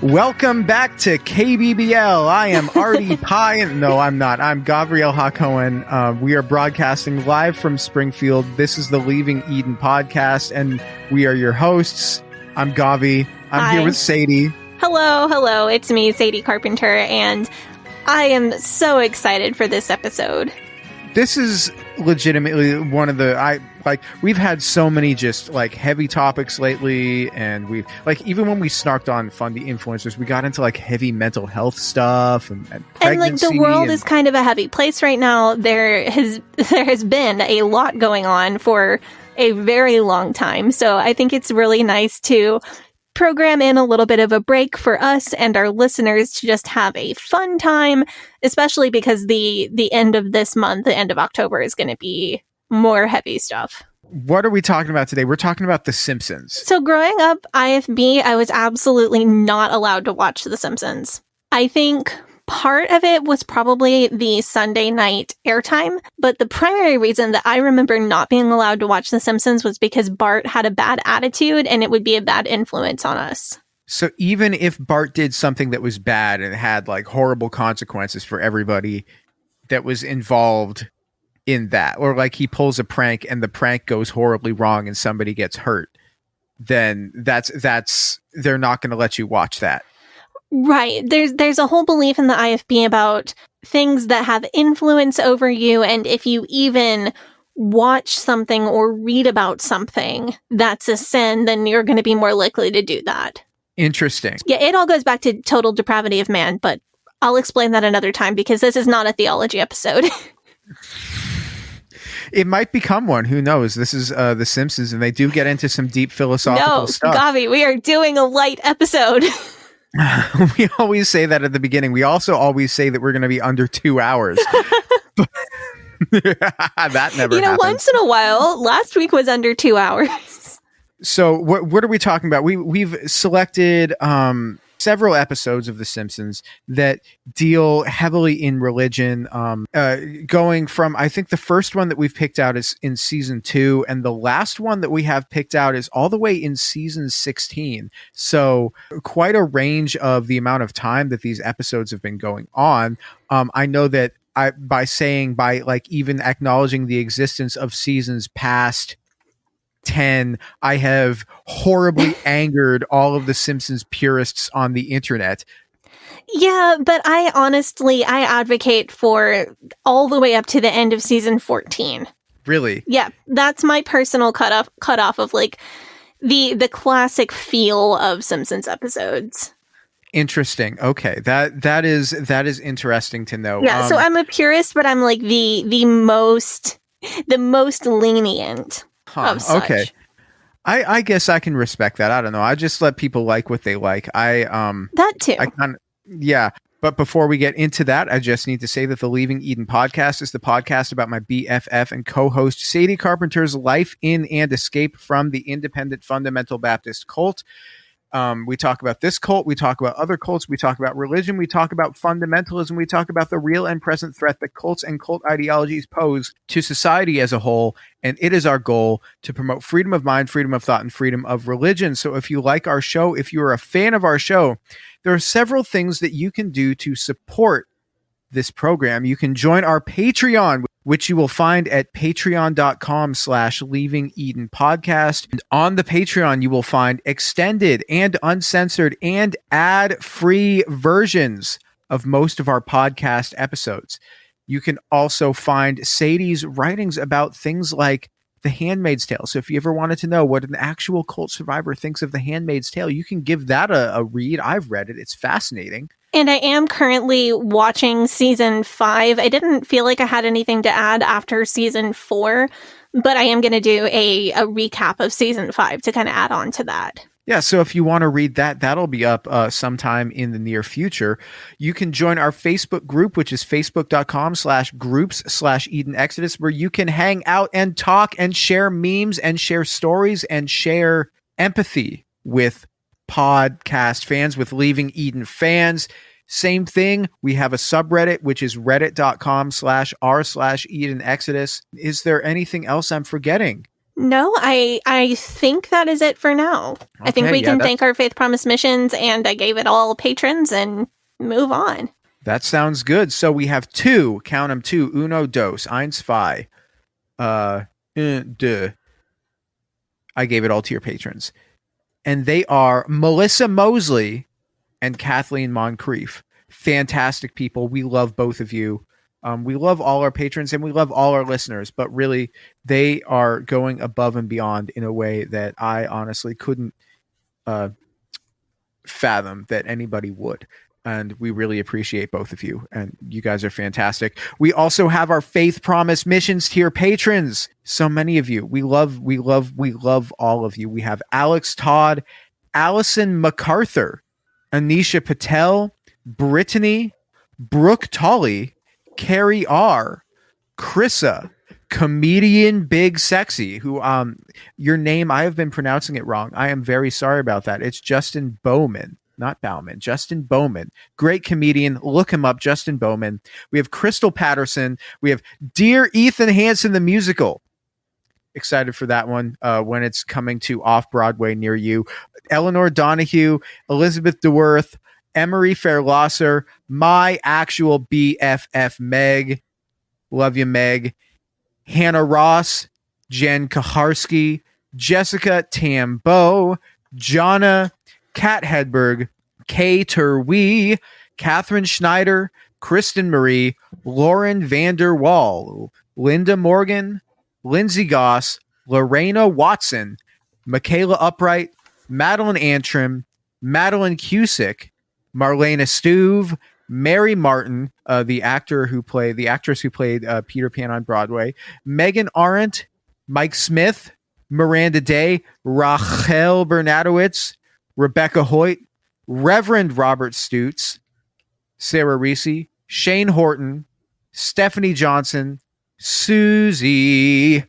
Welcome back to KBBL. I am Artie Pye. No, I'm not. I'm Gabriel Hakohen. We are broadcasting live from Springfield. This is the Leaving Eden podcast, and we are your hosts. I'm Gavi. I'm here with Sadie. Hello. It's me, Sadie Carpenter, and I am so excited for this episode. This is legitimately one of the, we've had so many just like heavy topics lately, and we've even when we snarked on Fundie influencers, we got into like heavy mental health stuff and pregnancy. And the world is kind of a heavy place right now. There has been a lot going on for a very long time. So I think it's really nice to program in a little bit of a break for us and our listeners to just have a fun time, especially because the end of this month, the end of October, is going to be more heavy stuff. What are we talking about today? We're talking about The Simpsons. So growing up, IFB, I was absolutely not allowed to watch The Simpsons. I think part of it was probably the Sunday night airtime, but the primary reason that I remember not being allowed to watch The Simpsons was because Bart had a bad attitude and it would be a bad influence on us. So even if Bart did something that was bad and had like horrible consequences for everybody that was involved in that, or like he pulls a prank and the prank goes horribly wrong and somebody gets hurt, then that's they're not going to let you watch that. Right. There's a whole belief in the IFB about things that have influence over you, and if you even watch something or read about something that's a sin, then you're going to be more likely to do that. Interesting. Yeah, it all goes back to total depravity of man, but I'll explain that another time because this is not a theology episode. It might become one. Who knows? This is The Simpsons, and they do get into some deep philosophical stuff. No, Gavi, we are doing a light episode. We always say that at the beginning. We also always say that we're going to be under 2 hours. That never happens. Once in a while. Last week was under 2 hours. So what are we talking about? We've selected several episodes of The Simpsons that deal heavily in religion, going from, I think the first one that we've picked out is in season 2, and the last one that we have picked out is all the way in season 16. So quite a range of the amount of time that these episodes have been going on. I know that by even acknowledging the existence of seasons past 10, I have horribly angered all of the Simpsons purists on the internet. Yeah, but I advocate for all the way up to the end of season 14. Really? Yeah, that's my personal cutoff of like the classic feel of Simpsons episodes. Interesting. Okay, that is interesting to know. Yeah, so I'm a purist, but I'm like the most lenient. Of such. Okay. I guess I can respect that. I don't know. I just let people like what they like. That too. Yeah. But before we get into that, I just need to say that the Leaving Eden podcast is the podcast about my BFF and co-host Sadie Carpenter's life in and escape from the independent fundamental Baptist cult. We talk about this cult, we talk about other cults, we talk about religion, we talk about fundamentalism, we talk about the real and present threat that cults and cult ideologies pose to society as a whole, and it is our goal to promote freedom of mind, freedom of thought, and freedom of religion. So if you like our show, if you're a fan of our show, there are several things that you can do to support this program. You can join our Patreon, which you will find at patreon.com/Leaving Eden podcast. And on the Patreon, you will find extended and uncensored and ad-free versions of most of our podcast episodes. You can also find Sadie's writings about things like The Handmaid's Tale. So if you ever wanted to know what an actual cult survivor thinks of The Handmaid's Tale, you can give that a read. I've read it. It's fascinating. And I am currently watching season 5. I didn't feel like I had anything to add after season 4, but I am going to do a recap of season 5 to kind of add on to that. Yeah, so if you want to read that, that'll be up sometime in the near future. You can join our Facebook group, which is facebook.com/groups/Eden Exodus, where you can hang out and talk and share memes and share stories and share empathy with podcast fans, with Leaving Eden fans. Same thing. We have a subreddit, which is reddit.com/r/Eden Exodus. Is there anything else I'm forgetting? No, I think that is it for now. Okay, I think we can thank our Faith Promise missions, and I gave it all patrons and move on. That sounds good. So we have two, count them, two, uno, dos, eins, zwei. De. I gave it all to your patrons. And they are Melissa Mosley and Kathleen Moncrief. Fantastic people. We love both of you. We love all our patrons and we love all our listeners, but really they are going above and beyond in a way that I honestly couldn't fathom that anybody would. And we really appreciate both of you. And you guys are fantastic. We also have our Faith Promise Missions tier patrons. So many of you. We love all of you. We have Alex Todd, Allison MacArthur, Anisha Patel, Brittany, Brooke Tolley, Carrie R, Chrissa, Comedian Big Sexy, who your name, I have been pronouncing it wrong. I am very sorry about that. It's Justin Bowman. Not Bauman, Justin Bowman. Great comedian. Look him up, Justin Bowman. We have Crystal Patterson. We have Dear Ethan Hansen, the musical. Excited for that one when it's coming to Off-Broadway near you. Eleanor Donahue, Elizabeth DeWorth, Emery Fairlosser, my actual BFF Meg. Love you, Meg. Hannah Ross, Jen Kaharski, Jessica Tambo, Jonna, Kat Hedberg, Kay Terwee, Catherine Schneider, Kristen Marie, Lauren Vander Wall, Linda Morgan, Lindsay Goss, Lorena Watson, Michaela Upright, Madeline Antrim, Madeline Cusick, Marlena Stuve, Mary Martin, the actress who played Peter Pan on Broadway, Megan Arendt, Mike Smith, Miranda Day, Rachel Bernadowitz, Rebecca Hoyt, Reverend Robert Stutz, Sarah Reese, Shane Horton, Stephanie Johnson, Susie,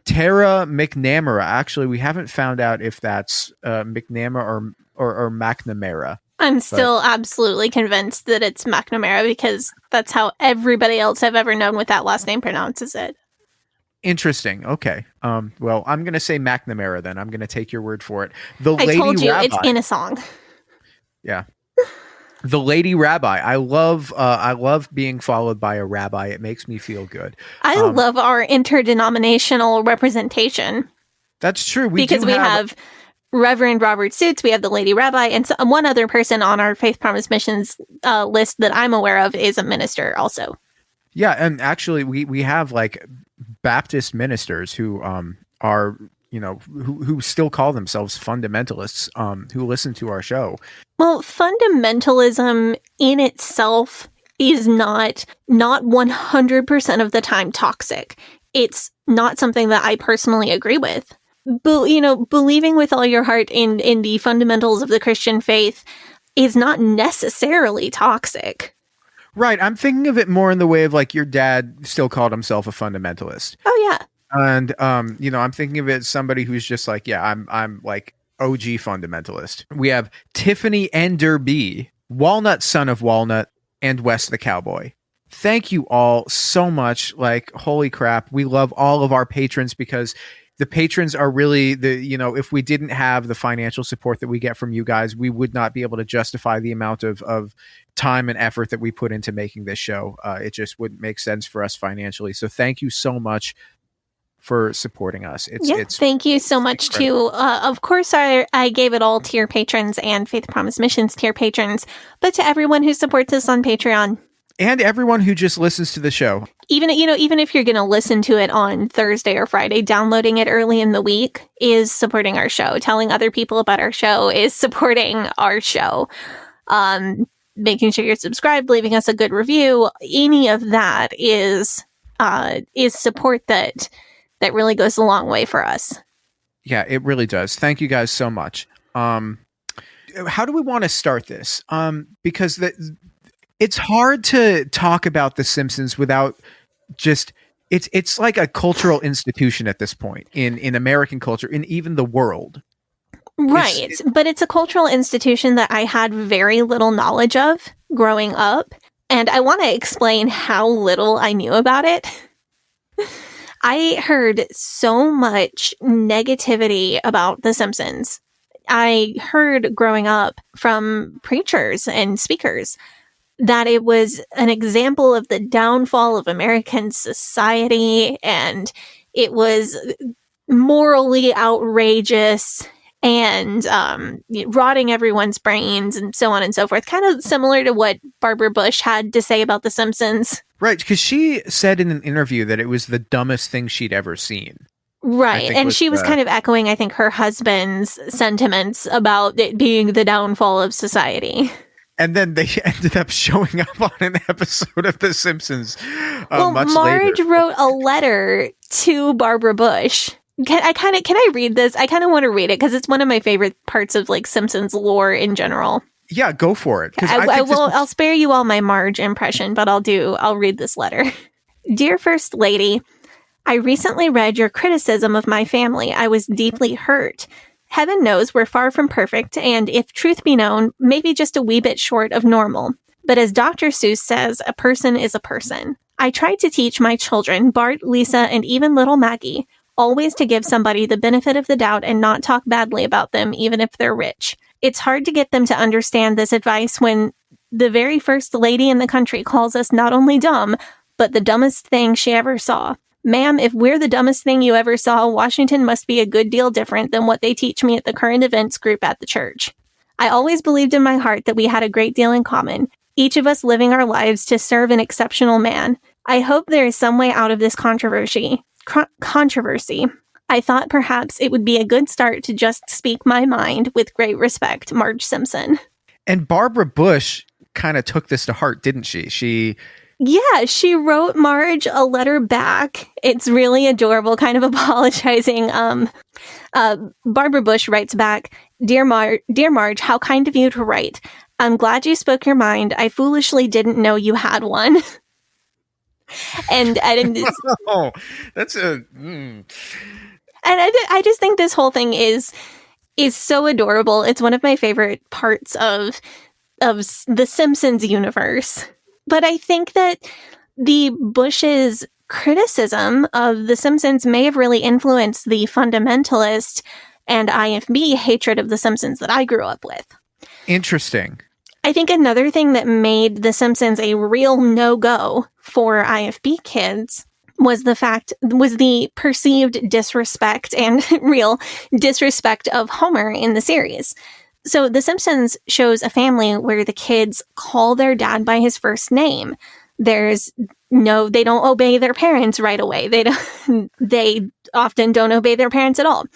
Tara McNamara. Actually, we haven't found out if that's McNamara or McNamara. I'm still absolutely convinced that it's McNamara because that's how everybody else I've ever known with that last name pronounces it. Interesting. Okay. Well, I'm going to say McNamara then. I'm going to take your word for it. I told you, it's in a song. Yeah. The Lady Rabbi. I love being followed by a rabbi. It makes me feel good. I love our interdenominational representation. That's true. We have Reverend Robert Stutz, we have the Lady Rabbi, and one other person on our Faith Promise Missions list that I'm aware of is a minister also. Yeah, and actually we have like Baptist ministers who are, who still call themselves fundamentalists, who listen to our show. Well, fundamentalism in itself is not 100% of the time toxic. It's not something that I personally agree with. But, believing with all your heart in the fundamentals of the Christian faith is not necessarily toxic. Right. I'm thinking of it more in the way of like your dad still called himself a fundamentalist. Oh, yeah. And, I'm thinking of it as somebody who's just like, yeah, I'm like OG fundamentalist. We have Tiffany Enderby, Walnut Son of Walnut, and Wes the Cowboy. Thank you all so much. Like, holy crap. We love all of our patrons because the patrons are really if we didn't have the financial support that we get from you guys, we would not be able to justify the amount of time and effort that we put into making this show. It just wouldn't make sense for us financially. So thank you so much for supporting us. Thank you so much to, of course, I gave it all to your patrons and Faith Promise Missions tier patrons, but to everyone who supports us on Patreon. And everyone who just listens to the show. Even if you're going to listen to it on Thursday or Friday, downloading it early in the week is supporting our show. Telling other people about our show is supporting our show. Making sure you're subscribed, leaving us a good review, any of that is support that really goes a long way for us. Yeah, it really does. Thank you guys so much. How do we want to start this? Because it's hard to talk about The Simpsons without just it's like a cultural institution at this point in American culture, in even the world. Right. But it's a cultural institution that I had very little knowledge of growing up. And I want to explain how little I knew about it. I heard so much negativity about The Simpsons. I heard growing up from preachers and speakers that it was an example of the downfall of American society, and it was morally outrageous and rotting everyone's brains and so on and so forth. Kind of similar to what Barbara Bush had to say about The Simpsons. Right, because she said in an interview that it was the dumbest thing she'd ever seen. Right, and she was kind of echoing, I think, her husband's sentiments about it being the downfall of society. And then they ended up showing up on an episode of The Simpsons much Marge later. wrote a letter to Barbara Bush. Can I read this? I kind of want to read it because it's one of my favorite parts of like Simpsons lore in general. Yeah, go for it. I'll spare you all my Marge impression, but I'll read this letter. Dear First Lady, I recently read your criticism of my family. I was deeply hurt. Heaven knows we're far from perfect, and if truth be known, maybe just a wee bit short of normal. But as Dr. Seuss says, a person is a person. I tried to teach my children, Bart, Lisa, and even little Maggie, always to give somebody the benefit of the doubt and not talk badly about them, even if they're rich. It's hard to get them to understand this advice when the very first lady in the country calls us not only dumb, but the dumbest thing she ever saw. Ma'am, if we're the dumbest thing you ever saw, Washington must be a good deal different than what they teach me at the current events group at the church. I always believed in my heart that we had a great deal in common, each of us living our lives to serve an exceptional man. I hope there is some way out of this controversy. I thought perhaps it would be a good start to just speak my mind with great respect, Marge Simpson. And Barbara Bush kind of took this to heart, didn't she? Yeah, she wrote Marge a letter back. It's really adorable, kind of apologizing. Barbara Bush writes back, Dear Marge, how kind of you to write. I'm glad you spoke your mind. I foolishly didn't know you had one. And oh, that's a... And I just think this whole thing is so adorable. It's one of my favorite parts of the Simpsons universe. But I think that the Bush's criticism of The Simpsons may have really influenced the fundamentalist and IFB hatred of The Simpsons that I grew up with. Interesting. I think another thing that made The Simpsons a real no-go for IFB kids was the perceived disrespect and real disrespect of Homer in the series. So The Simpsons shows a family where the kids call their dad by his first name. They don't obey their parents right away. They often don't obey their parents at all.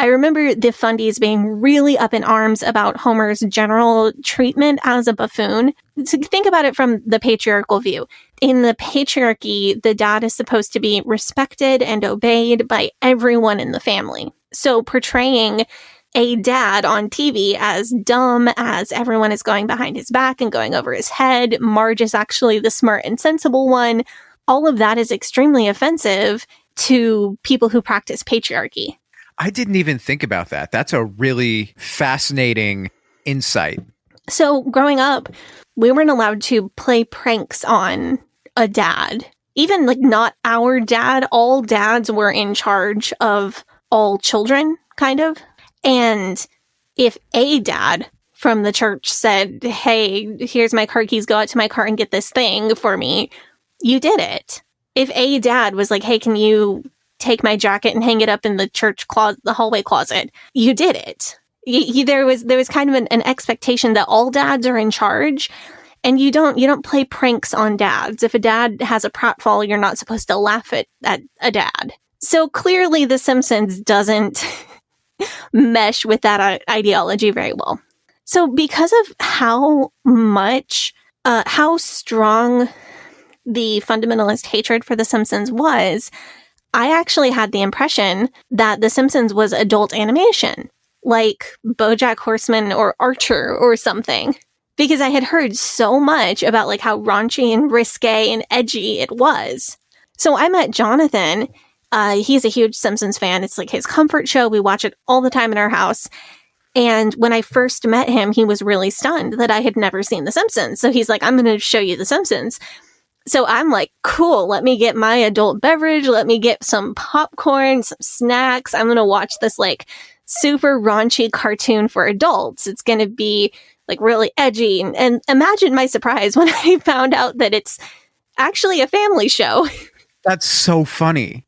I remember the Fundies being really up in arms about Homer's general treatment as a buffoon. So think about it from the patriarchal view. In the patriarchy, the dad is supposed to be respected and obeyed by everyone in the family. So portraying a dad on TV as dumb, as everyone is going behind his back and going over his head, Marge is actually the smart and sensible one. All of that is extremely offensive to people who practice patriarchy. I didn't even think about that. That's a really fascinating insight. So growing up, we weren't allowed to play pranks on a dad. Even like not our dad, all dads were in charge of all children, kind of. And if a dad from the church said, hey, here's my car keys, go out to my car and get this thing for me, you did it. If a dad was like, hey, can you take my jacket and hang it up in the church closet, the hallway closet, you did it. There was kind of an expectation that all dads are in charge, and you don't play pranks on dads. If a dad has a pratfall, you're not supposed to laugh at a dad. So clearly The Simpsons doesn't mesh with that ideology very well. So because of how strong the fundamentalist hatred for The Simpsons was, I actually had the impression that The Simpsons was adult animation, like BoJack Horseman or Archer or something, because I had heard so much about like how raunchy and risque and edgy it was. So I met Jonathan. He's a huge Simpsons fan. It's like his comfort show. We watch it all the time in our house. And when I first met him, he was really stunned that I had never seen The Simpsons. So he's like, I'm going to show you The Simpsons. So I'm like, cool, let me get my adult beverage. Let me get some popcorn, some snacks. I'm going to watch this like super raunchy cartoon for adults. It's going to be like really edgy. And imagine my surprise when I found out that it's actually a family show. That's so funny.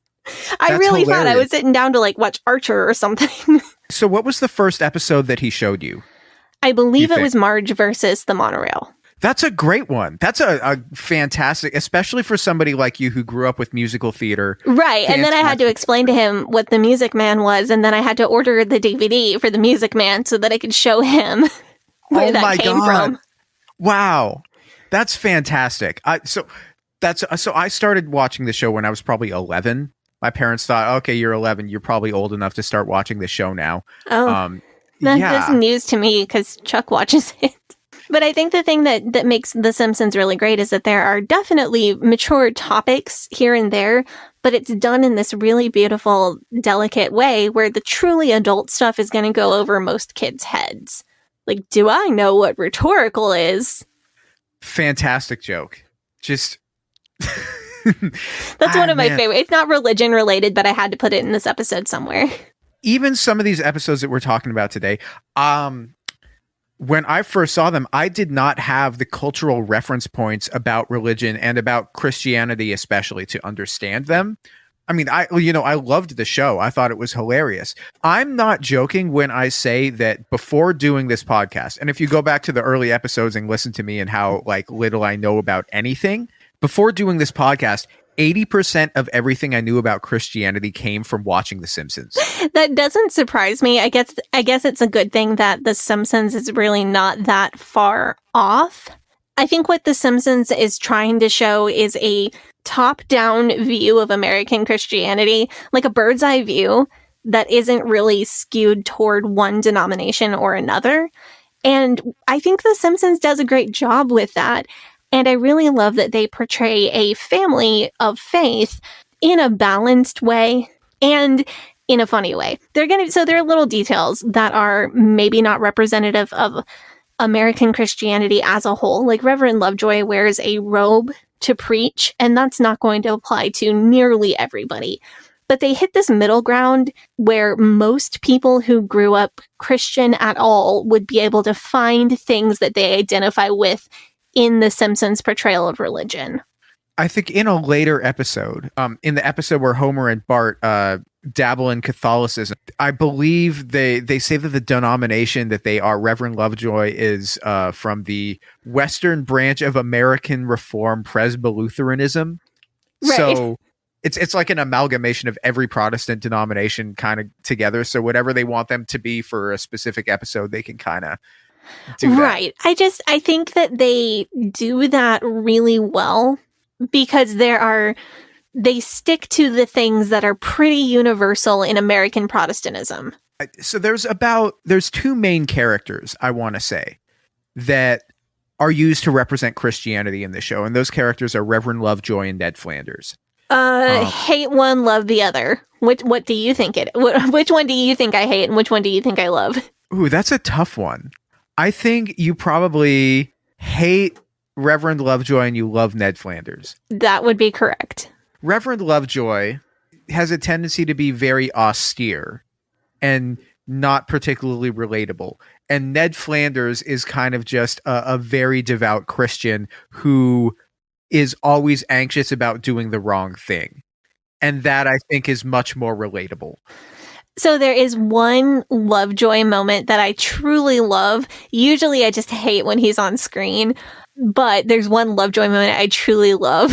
I really thought I was sitting down to like watch Archer or something. So what was the first episode that he showed you? I believe it was Marge versus the monorail. That's a great one. That's a fantastic, especially for somebody like you who grew up with musical theater. Right. Fantastic. And then I had to explain to him what the Music Man was. And then I had to order the DVD for the Music Man so that I could show him where that came from. Wow. That's fantastic. So I started watching the show when I was probably 11. My parents thought, okay, you're 11. You're probably old enough to start watching this show now. Oh, that's news to me because Chuck watches it. But I think the thing that makes The Simpsons really great is that there are definitely mature topics here and there, but it's done in this really beautiful, delicate way where the truly adult stuff is going to go over most kids' heads. Like, do I know what rhetorical is? Fantastic joke. Just... That's one of my favorite. It's not religion related, but I had to put it in this episode somewhere. Even some of these episodes that we're talking about today, when I first saw them, I did not have the cultural reference points about religion and about Christianity, especially, to understand them. I mean, I loved the show. I thought it was hilarious. I'm not joking when I say that before doing this podcast, and if you go back to the early episodes and listen to me and how like little I know about anything, before doing this podcast, 80% of everything I knew about Christianity came from watching The Simpsons. That doesn't surprise me. I guess it's a good thing that The Simpsons is really not that far off. I think what The Simpsons is trying to show is a top-down view of American Christianity, like a bird's eye view that isn't really skewed toward one denomination or another. And I think The Simpsons does a great job with that. And I really love that they portray a family of faith in a balanced way and in a funny way. There are little details that are maybe not representative of American Christianity as a whole. Like Reverend Lovejoy wears a robe to preach, and that's not going to apply to nearly everybody. But they hit this middle ground where most people who grew up Christian at all would be able to find things that they identify with in The Simpsons' portrayal of religion. I think in a later episode, in the episode where Homer and Bart dabble in Catholicism, I believe they say that the denomination that they are, Reverend Lovejoy, is from the Western branch of American Reformed Presbyterianism. Right. So it's like an amalgamation of every Protestant denomination kind of together. So whatever they want them to be for a specific episode, they can kind of do that. Right. I think that they do that really well because they stick to the things that are pretty universal in American Protestantism. So there's two main characters, I want to say, that are used to represent Christianity in the show. And those characters are Reverend Lovejoy and Ned Flanders. Hate one, love the other. What do you think which one do you think I hate and which one do you think I love? Ooh, that's a tough one. I think you probably hate Reverend Lovejoy and you love Ned Flanders. That would be correct. Reverend Lovejoy has a tendency to be very austere and not particularly relatable. And Ned Flanders is kind of just a very devout Christian who is always anxious about doing the wrong thing. And that, I think, is much more relatable. So there is one Lovejoy moment that I truly love. Usually I just hate when he's on screen, but there's one Lovejoy moment I truly love.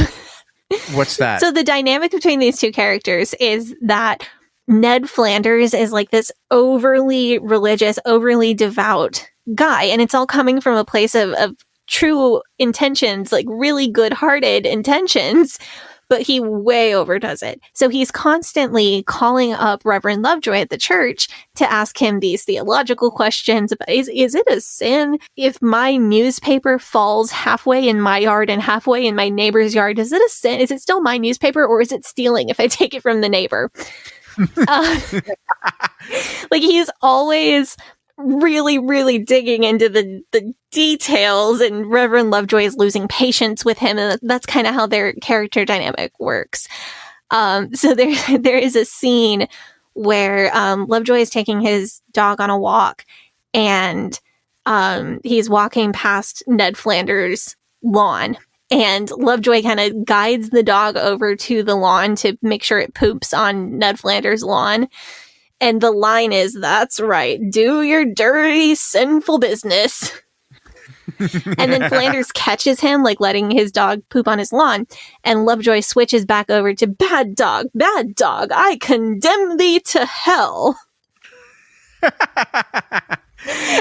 What's that? So the dynamic between these two characters is that Ned Flanders is like this overly religious, overly devout guy. And it's all coming from a place of true intentions, like really good-hearted intentions. But he way overdoes it. So he's constantly calling up Reverend Lovejoy at the church to ask him these theological questions about, is it a sin if my newspaper falls halfway in my yard and halfway in my neighbor's yard? Is it a sin? Is it still my newspaper, or is it stealing if I take it from the neighbor? Like he's always really, really digging into the details, and Reverend Lovejoy is losing patience with him, and that's kind of how their character dynamic works. So there is a scene where Lovejoy is taking his dog on a walk, and he's walking past Ned Flanders' lawn, and Lovejoy kind of guides the dog over to the lawn to make sure it poops on Ned Flanders' lawn. And the line is, "That's right, do your dirty, sinful business." And then Flanders catches him, like letting his dog poop on his lawn. And Lovejoy switches back over to, bad dog, I condemn thee to hell."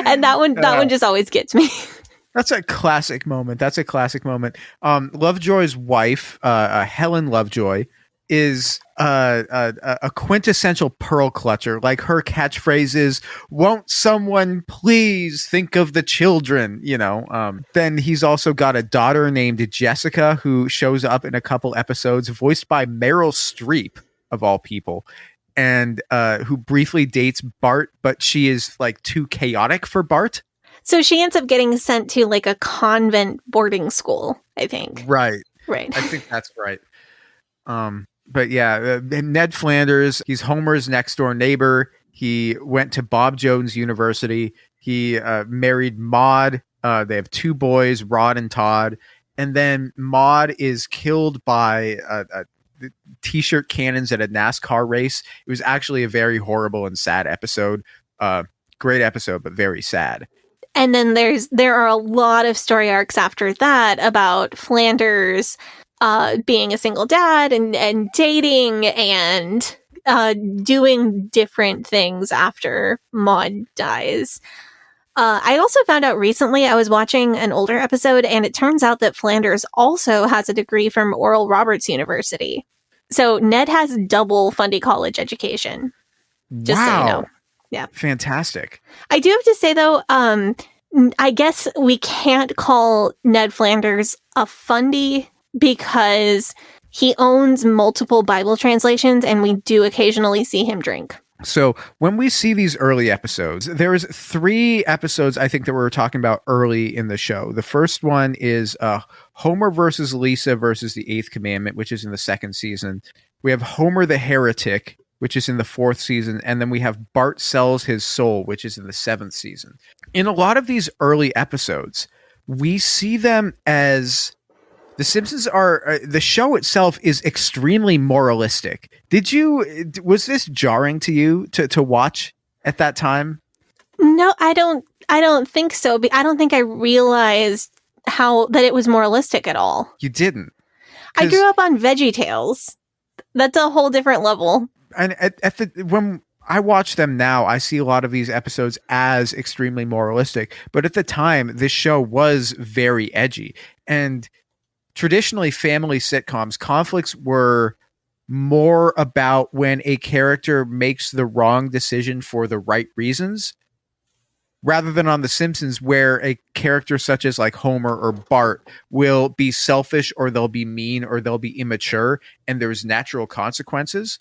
And that one just always gets me. That's a classic moment. Lovejoy's wife, Helen Lovejoy, is a quintessential pearl clutcher. Like, her catchphrase is, "Won't someone please think of the children?" Then he's also got a daughter named Jessica, who shows up in a couple episodes, voiced by Meryl Streep, of all people, and who briefly dates Bart, but she is like too chaotic for Bart. So she ends up getting sent to like a convent boarding school, I think. Right. I think that's right. But yeah, Ned Flanders, he's Homer's next door neighbor. He went to Bob Jones University. He married Maude. They have 2 boys, Rod and Todd. And then Maude is killed by t-shirt cannons at a NASCAR race. It was actually a very horrible and sad episode. Great episode, but very sad. And then there are a lot of story arcs after that about Flanders being a single dad and dating and doing different things after Maude dies. I also found out recently, I was watching an older episode, and it turns out that Flanders also has a degree from Oral Roberts University. So Ned has double Fundie College education. Just so you know. Yeah. Fantastic. I do have to say, though, I guess we can't call Ned Flanders a Fundie because he owns multiple Bible translations, and we do occasionally see him drink. So when we see these early episodes, there's 3 episodes I think that we were talking about early in the show. The first one is Homer versus Lisa versus the 8th Commandment, which is in the 2nd season. We have Homer the Heretic, which is in the 4th season. And then we have Bart Sells His Soul, which is in the 7th season. In a lot of these early episodes, we see them as... The Simpsons are... the show itself is extremely moralistic. Was this jarring to you to watch at that time? No, I don't think so. I don't think I realized that it was moralistic at all. You didn't? I grew up on VeggieTales. That's a whole different level. And when I watch them now, I see a lot of these episodes as extremely moralistic. But at the time, this show was very edgy. And traditionally, family sitcoms, conflicts were more about when a character makes the wrong decision for the right reasons, rather than on The Simpsons, where a character such as like Homer or Bart will be selfish, or they'll be mean, or they'll be immature, and there's natural consequences.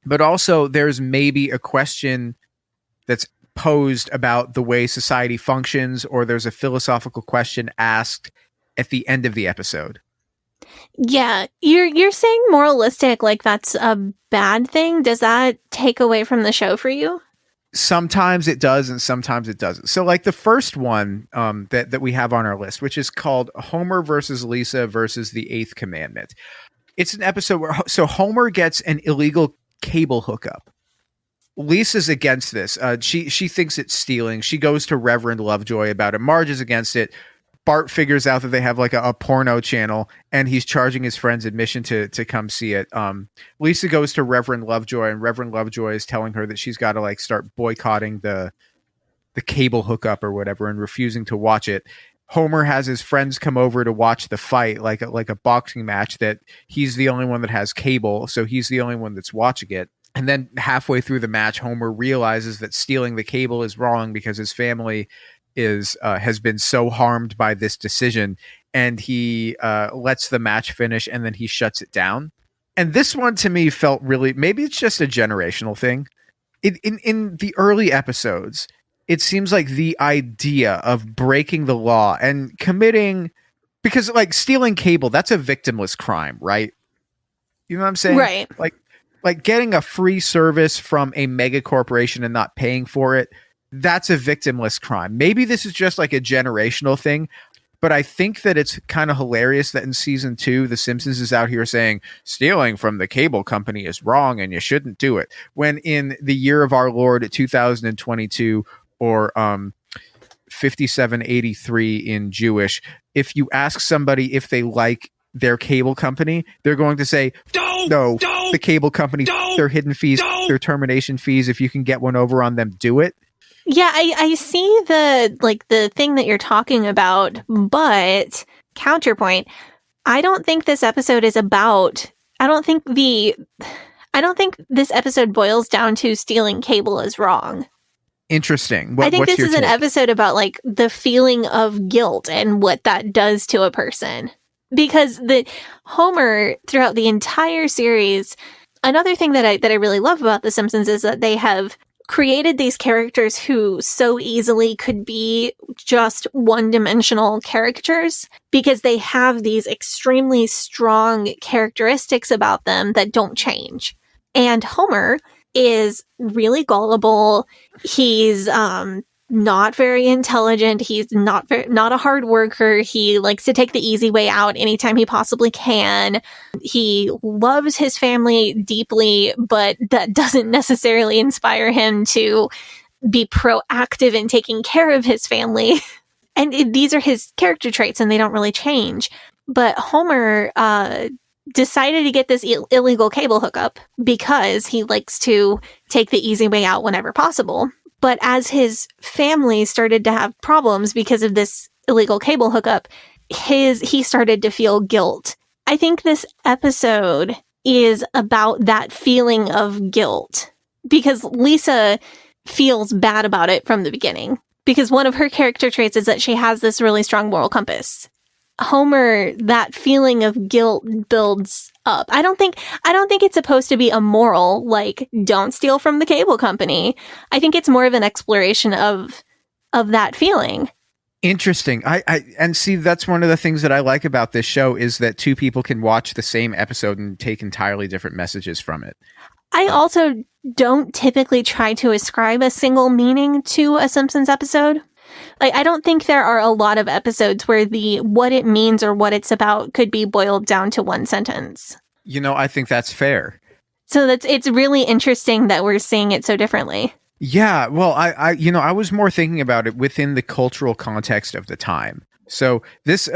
But also there's maybe a question that's posed about the way society functions, or there's a philosophical question asked at the end of the episode. Yeah, you're saying moralistic like that's a bad thing. Does that take away from the show for you? Sometimes it does, and sometimes it doesn't. So like the first one that we have on our list, which is called Homer versus Lisa versus the 8th Commandment. It's an episode where Homer gets an illegal cable hookup. Lisa's against this. She thinks it's stealing. She goes to Reverend Lovejoy about it. Marge is against it. Bart figures out that they have like a porno channel, and he's charging his friends admission to come see it. Lisa goes to Reverend Lovejoy, and Reverend Lovejoy is telling her that she's got to like start boycotting the cable hookup or whatever, and refusing to watch it. Homer has his friends come over to watch the fight, like a boxing match, that he's the only one that has cable, so he's the only one that's watching it. And then halfway through the match, Homer realizes that stealing the cable is wrong because his family has been so harmed by this decision, and he lets the match finish, and then he shuts it down. And this one to me felt really, maybe it's just a generational thing. In the early episodes, it seems like the idea of breaking the law and committing, because like stealing cable, that's a victimless crime, right? You know what I'm saying? Right. Like getting a free service from a mega corporation and not paying for it, that's a victimless crime. Maybe this is just like a generational thing, but I think that it's kind of hilarious that in season 2, The Simpsons is out here saying stealing from the cable company is wrong and you shouldn't do it. When in the year of our Lord 2022, or 5783 in Jewish, if you ask somebody if they like their cable company, they're going to say, no, the cable company, their hidden fees, their termination fees, if you can get one over on them, do it. Yeah, I see the thing that you're talking about, but counterpoint, I don't think this episode is about, I don't think this episode boils down to stealing cable is wrong. Interesting. I think this is an episode about like the feeling of guilt and what that does to a person. Because the Homer throughout the entire series, another thing that I really love about The Simpsons is that they have created these characters who so easily could be just one-dimensional caricatures because they have these extremely strong characteristics about them that don't change. And Homer is really gullible. He's not very intelligent. He's not a hard worker. He likes to take the easy way out anytime he possibly can. He loves his family deeply, but that doesn't necessarily inspire him to be proactive in taking care of his family. And these are his character traits and they don't really change. But Homer decided to get this illegal cable hookup because he likes to take the easy way out whenever possible. But as his family started to have problems because of this illegal cable hookup, he started to feel guilt. I think this episode is about that feeling of guilt because Lisa feels bad about it from the beginning because one of her character traits is that she has this really strong moral compass. Homer, that feeling of guilt builds up. I don't think it's supposed to be a moral, like, don't steal from the cable company. I think it's more of an exploration of that feeling. Interesting. And see, that's one of the things that I like about this show is that two people can watch the same episode and take entirely different messages from it. I also don't typically try to ascribe a single meaning to a Simpsons episode. Like, I don't think there are a lot of episodes where what it means or what it's about could be boiled down to one sentence. You know, I think that's fair. So it's really interesting that we're seeing it so differently. Yeah, well, I was more thinking about it within the cultural context of the time. So this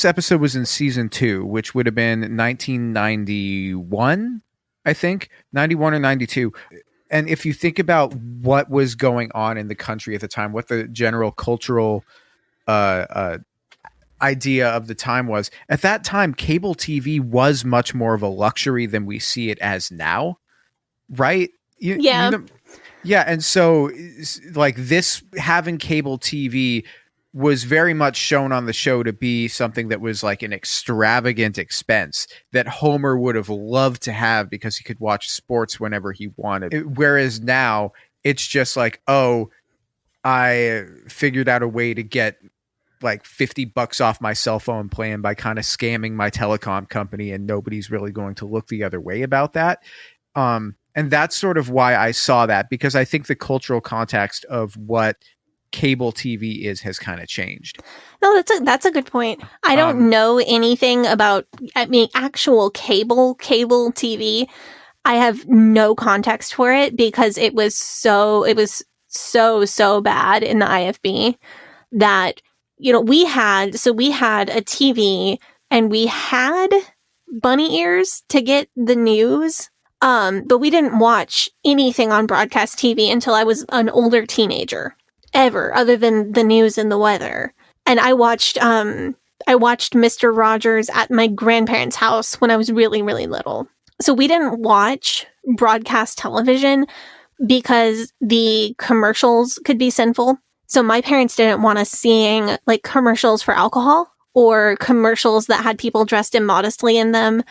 episode was in season 2, which would have been 1991, I think, 91 or 92. And if you think about what was going on in the country at the time, what the general cultural idea of the time was, at that time, cable TV was much more of a luxury than we see it as now, right? Yeah. Yeah, and so like this, having cable TV was very much shown on the show to be something that was like an extravagant expense that Homer would have loved to have because he could watch sports whenever he wanted. Whereas now it's just like, oh, I figured out a way to get like $50 off my cell phone plan by kind of scamming my telecom company, and nobody's really going to look the other way about that. And that's sort of why I saw that, because I think the cultural context of what cable TV has kind of changed. No, that's a good point. I don't know anything about, actual cable TV. I have no context for it because it was so bad in the IFB that, we had a TV and we had bunny ears to get the news. But we didn't watch anything on broadcast TV until I was an older teenager. Ever, other than the news and the weather. And I watched Mr. Rogers at my grandparents' house when I was really, really little. So we didn't watch broadcast television because the commercials could be sinful. So my parents didn't want us seeing like commercials for alcohol or commercials that had people dressed immodestly in them,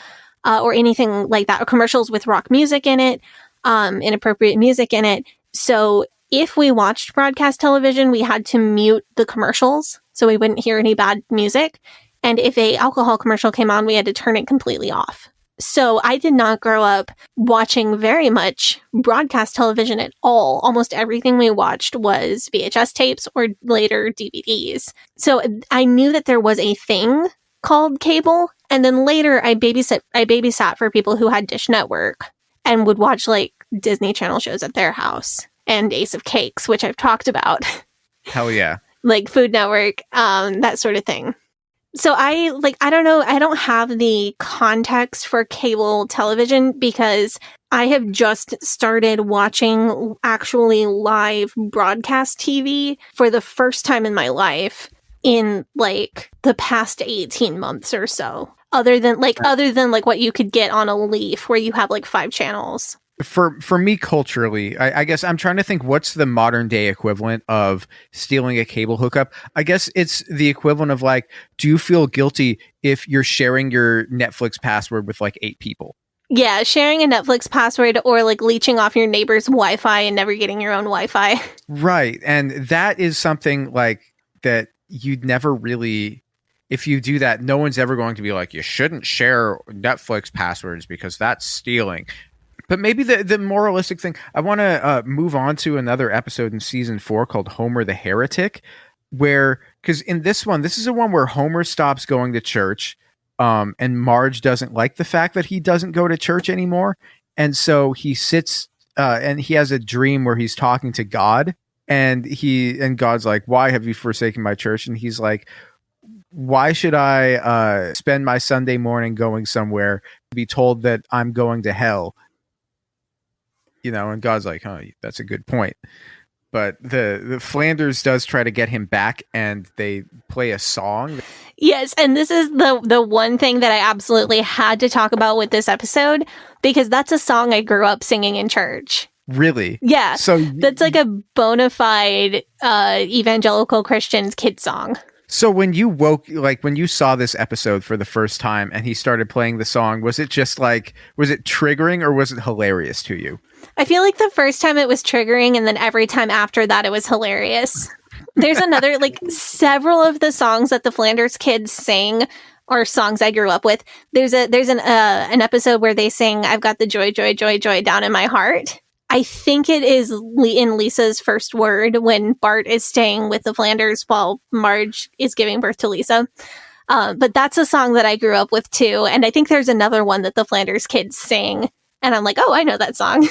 or anything like that, or commercials with rock music in it, inappropriate music in it. So if we watched broadcast television, we had to mute the commercials so we wouldn't hear any bad music. And if a alcohol commercial came on, we had to turn it completely off. So I did not grow up watching very much broadcast television at all. Almost everything we watched was VHS tapes or later DVDs. So I knew that there was a thing called cable. And then later I babysat for people who had Dish Network and would watch like Disney Channel shows at their house and Ace of Cakes, which I've talked about. Hell yeah. Like Food Network, that sort of thing. So I don't know, I don't have the context for cable television because I have just started watching actually live broadcast TV for the first time in my life in like the past 18 months or so. Other than what you could get on a Leaf where you have like 5 channels. For me culturally, I guess I'm trying to think what's the modern day equivalent of stealing a cable hookup. I guess it's the equivalent of like, do you feel guilty if you're sharing your Netflix password with like 8 people? Yeah, sharing a Netflix password or like leeching off your neighbor's Wi-Fi and never getting your own Wi-Fi. Right. And that is something like that you'd never really, if you do that, no one's ever going to be like, you shouldn't share Netflix passwords because that's stealing. But maybe the moralistic thing, I want to move on to another episode in season 4 called Homer the Heretic, where, because in this one, this is the one where Homer stops going to church, and Marge doesn't like the fact that he doesn't go to church anymore. And so he sits and he has a dream where he's talking to God, and God's like, why have you forsaken my church? And he's like, why should I spend my Sunday morning going somewhere to be told that I'm going to hell? You know, and God's like, oh, that's a good point. But the Flanders does try to get him back, and they play a song. Yes, and this is the one thing that I absolutely had to talk about with this episode, because that's a song I grew up singing in church. Really? Yeah. So that's like a bona fide evangelical Christian's kid song. So when you saw this episode for the first time and he started playing the song, was it just like, was it triggering or was it hilarious to you? I feel like the first time it was triggering, and then every time after that it was hilarious. There's another, like, several of the songs that the Flanders kids sing are songs I grew up with. There's an episode where they sing, I've got the joy, joy, joy, joy down in my heart. I think it is in Lisa's first word when Bart is staying with the Flanders while Marge is giving birth to Lisa. But that's a song that I grew up with too. And I think there's another one that the Flanders kids sing. And I'm like, oh, I know that song.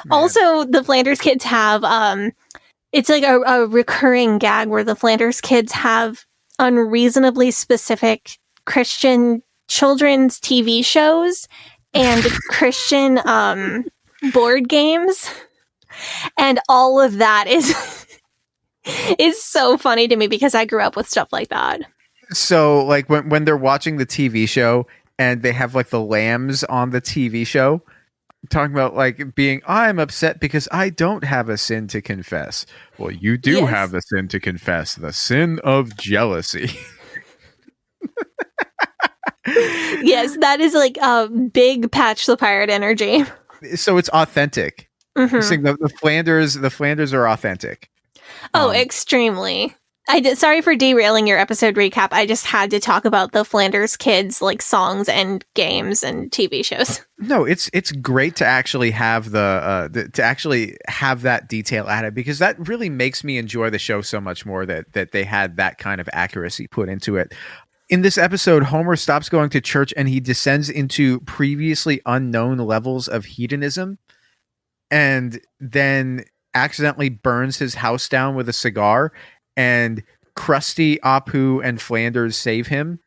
Also, the Flanders kids have, it's like a recurring gag where the Flanders kids have unreasonably specific Christian children's TV shows and Christian board games, and all of that is so funny to me because I grew up with stuff like that. So like when they're watching the TV show and they have like the lambs on the TV show talking about like being, I'm upset because I don't have a sin to confess. Well, you do have a sin to confess, the sin of jealousy. Yes, that is like a big Patch the Pirate energy. So it's authentic. Mm-hmm. Saying the Flanders are authentic. Oh, extremely. Sorry for derailing your episode recap. I just had to talk about the Flanders kids, like songs and games and TV shows. No, it's great to actually have that detail added, because that really makes me enjoy the show so much more that they had that kind of accuracy put into it. In this episode, Homer stops going to church and he descends into previously unknown levels of hedonism, and then accidentally burns his house down with a cigar, and Krusty, Apu, and Flanders save him.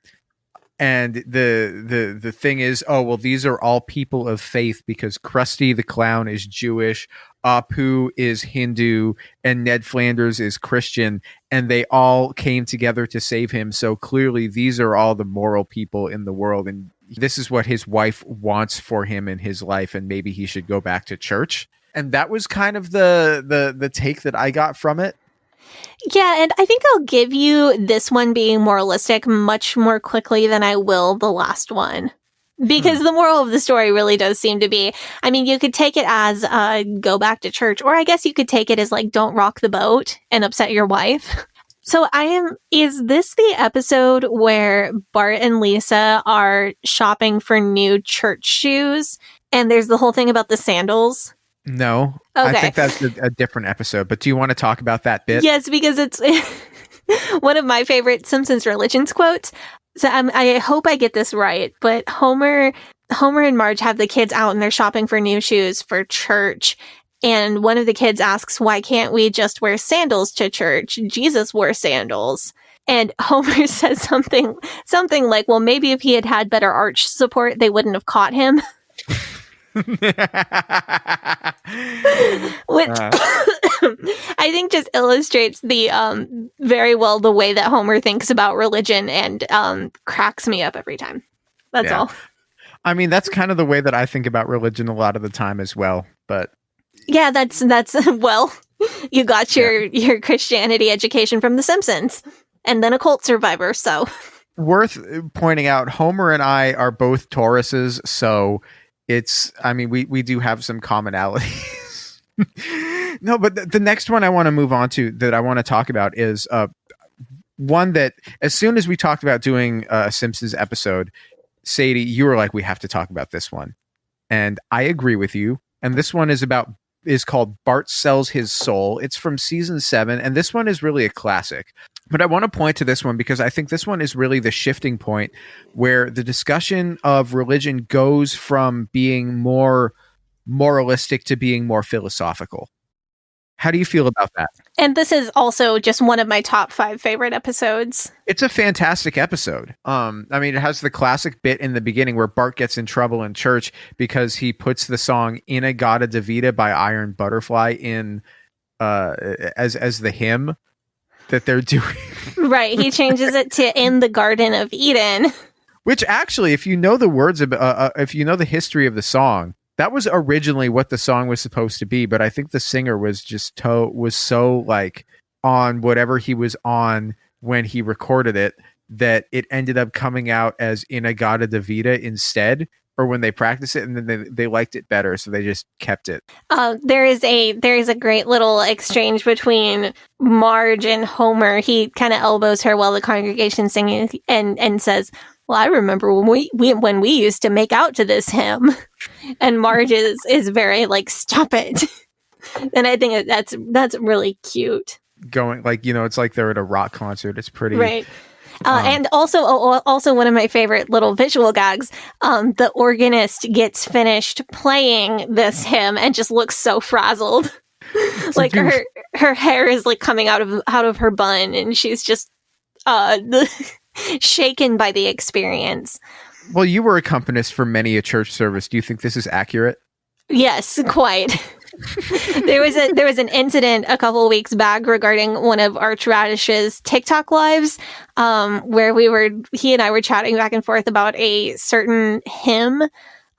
And the thing is, oh, well, these are all people of faith because Krusty the Clown is Jewish, Apu is Hindu, and Ned Flanders is Christian, and they all came together to save him. So clearly these are all the moral people in the world, and this is what his wife wants for him in his life, and maybe he should go back to church. And that was kind of the take that I got from it. Yeah, and I think I'll give you this one being moralistic much more quickly than I will the last one. Because the moral of the story really does seem to be, I mean, you could take it as go back to church, or I guess you could take it as like don't rock the boat and upset your wife. So is this the episode where Bart and Lisa are shopping for new church shoes and there's the whole thing about the sandals? No. Okay. I think that's a different episode, but do you want to talk about that bit? Yes, because it's one of my favorite Simpsons religions quotes. So I hope I get this right, but Homer and Marge have the kids out and they're shopping for new shoes for church. And one of the kids asks, why can't we just wear sandals to church? Jesus wore sandals. And Homer says something like, well, maybe if he had had better arch support, they wouldn't have caught him. Which I think just illustrates the very well the way that Homer thinks about religion and cracks me up every time. That's all. I mean, that's kind of the way that I think about religion a lot of the time as well. But yeah, that's well, you got your Christianity education from The Simpsons and then a cult survivor. So worth pointing out, Homer and I are both Tauruses, so we do have some commonalities. No, but the next one I want to move on to that I want to talk about is one that as soon as we talked about doing a Simpsons episode, Sadie, you were like, we have to talk about this one. And I agree with you. And this one is called Bart Sells His Soul. It's from season 7. And this one is really a classic. But I want to point to this one because I think this one is really the shifting point where the discussion of religion goes from being more moralistic to being more philosophical. How do you feel about that? And this is also just one of my top 5 favorite episodes. It's a fantastic episode. It has the classic bit in the beginning where Bart gets in trouble in church because he puts the song In-A-Gadda-Da-Vida by Iron Butterfly in as the hymn that they're doing. Right. He changes it to In the Garden of Eden. Which actually, if you know the words, if you know the history of the song, that was originally what the song was supposed to be, but I think the singer was just so like on whatever he was on when he recorded it that it ended up coming out as In-A-Gadda-Da-Vida instead, or when they practiced it, and then they liked it better, so they just kept it. There is a great little exchange between Marge and Homer. He kind of elbows her while the congregation's singing and says, well, I remember when we used to make out to this hymn. And Marge is very like, stop it. And I think that's really cute. Going like, it's like they're at a rock concert. It's pretty. Right. And also one of my favorite little visual gags, the organist gets finished playing this hymn and just looks so frazzled. Like her hair is like coming out of her bun and she's just shaken by the experience. Well, you were accompanist for many a church service. Do you think this is accurate? Yes, quite. There was an incident a couple of weeks back regarding one of Archradish's TikTok lives, where he and I were chatting back and forth about a certain hymn.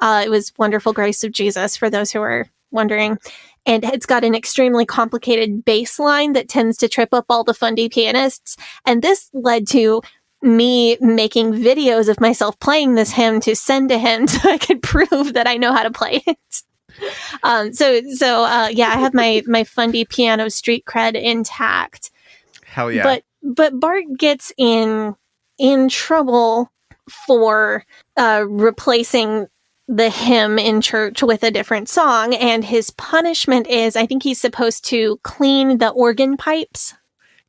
It was Wonderful Grace of Jesus, for those who are wondering. And it's got an extremely complicated bass line that tends to trip up all the Fundie pianists. And this led to me making videos of myself playing this hymn to send to him so I could prove that I know how to play it. I have my Fundie piano street cred intact. Hell yeah. But Bart gets in trouble for replacing the hymn in church with a different song, and his punishment is, I think he's supposed to clean the organ pipes.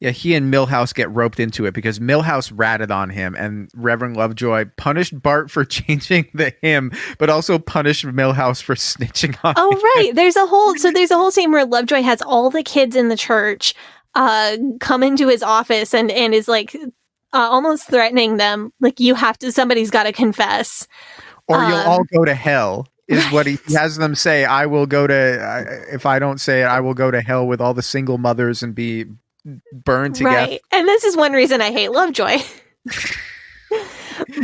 Yeah, he and Milhouse get roped into it because Milhouse ratted on him, and Reverend Lovejoy punished Bart for changing the hymn, but also punished Milhouse for snitching on him. Oh, right. There's a whole scene where Lovejoy has all the kids in the church come into his office and is like almost threatening them, like, somebody's got to confess. Or you'll all go to hell. Is right. What he has them say. I will go to, if I don't say it, I will go to hell with all the single mothers and be burned together. Right. And this is one reason I hate Lovejoy.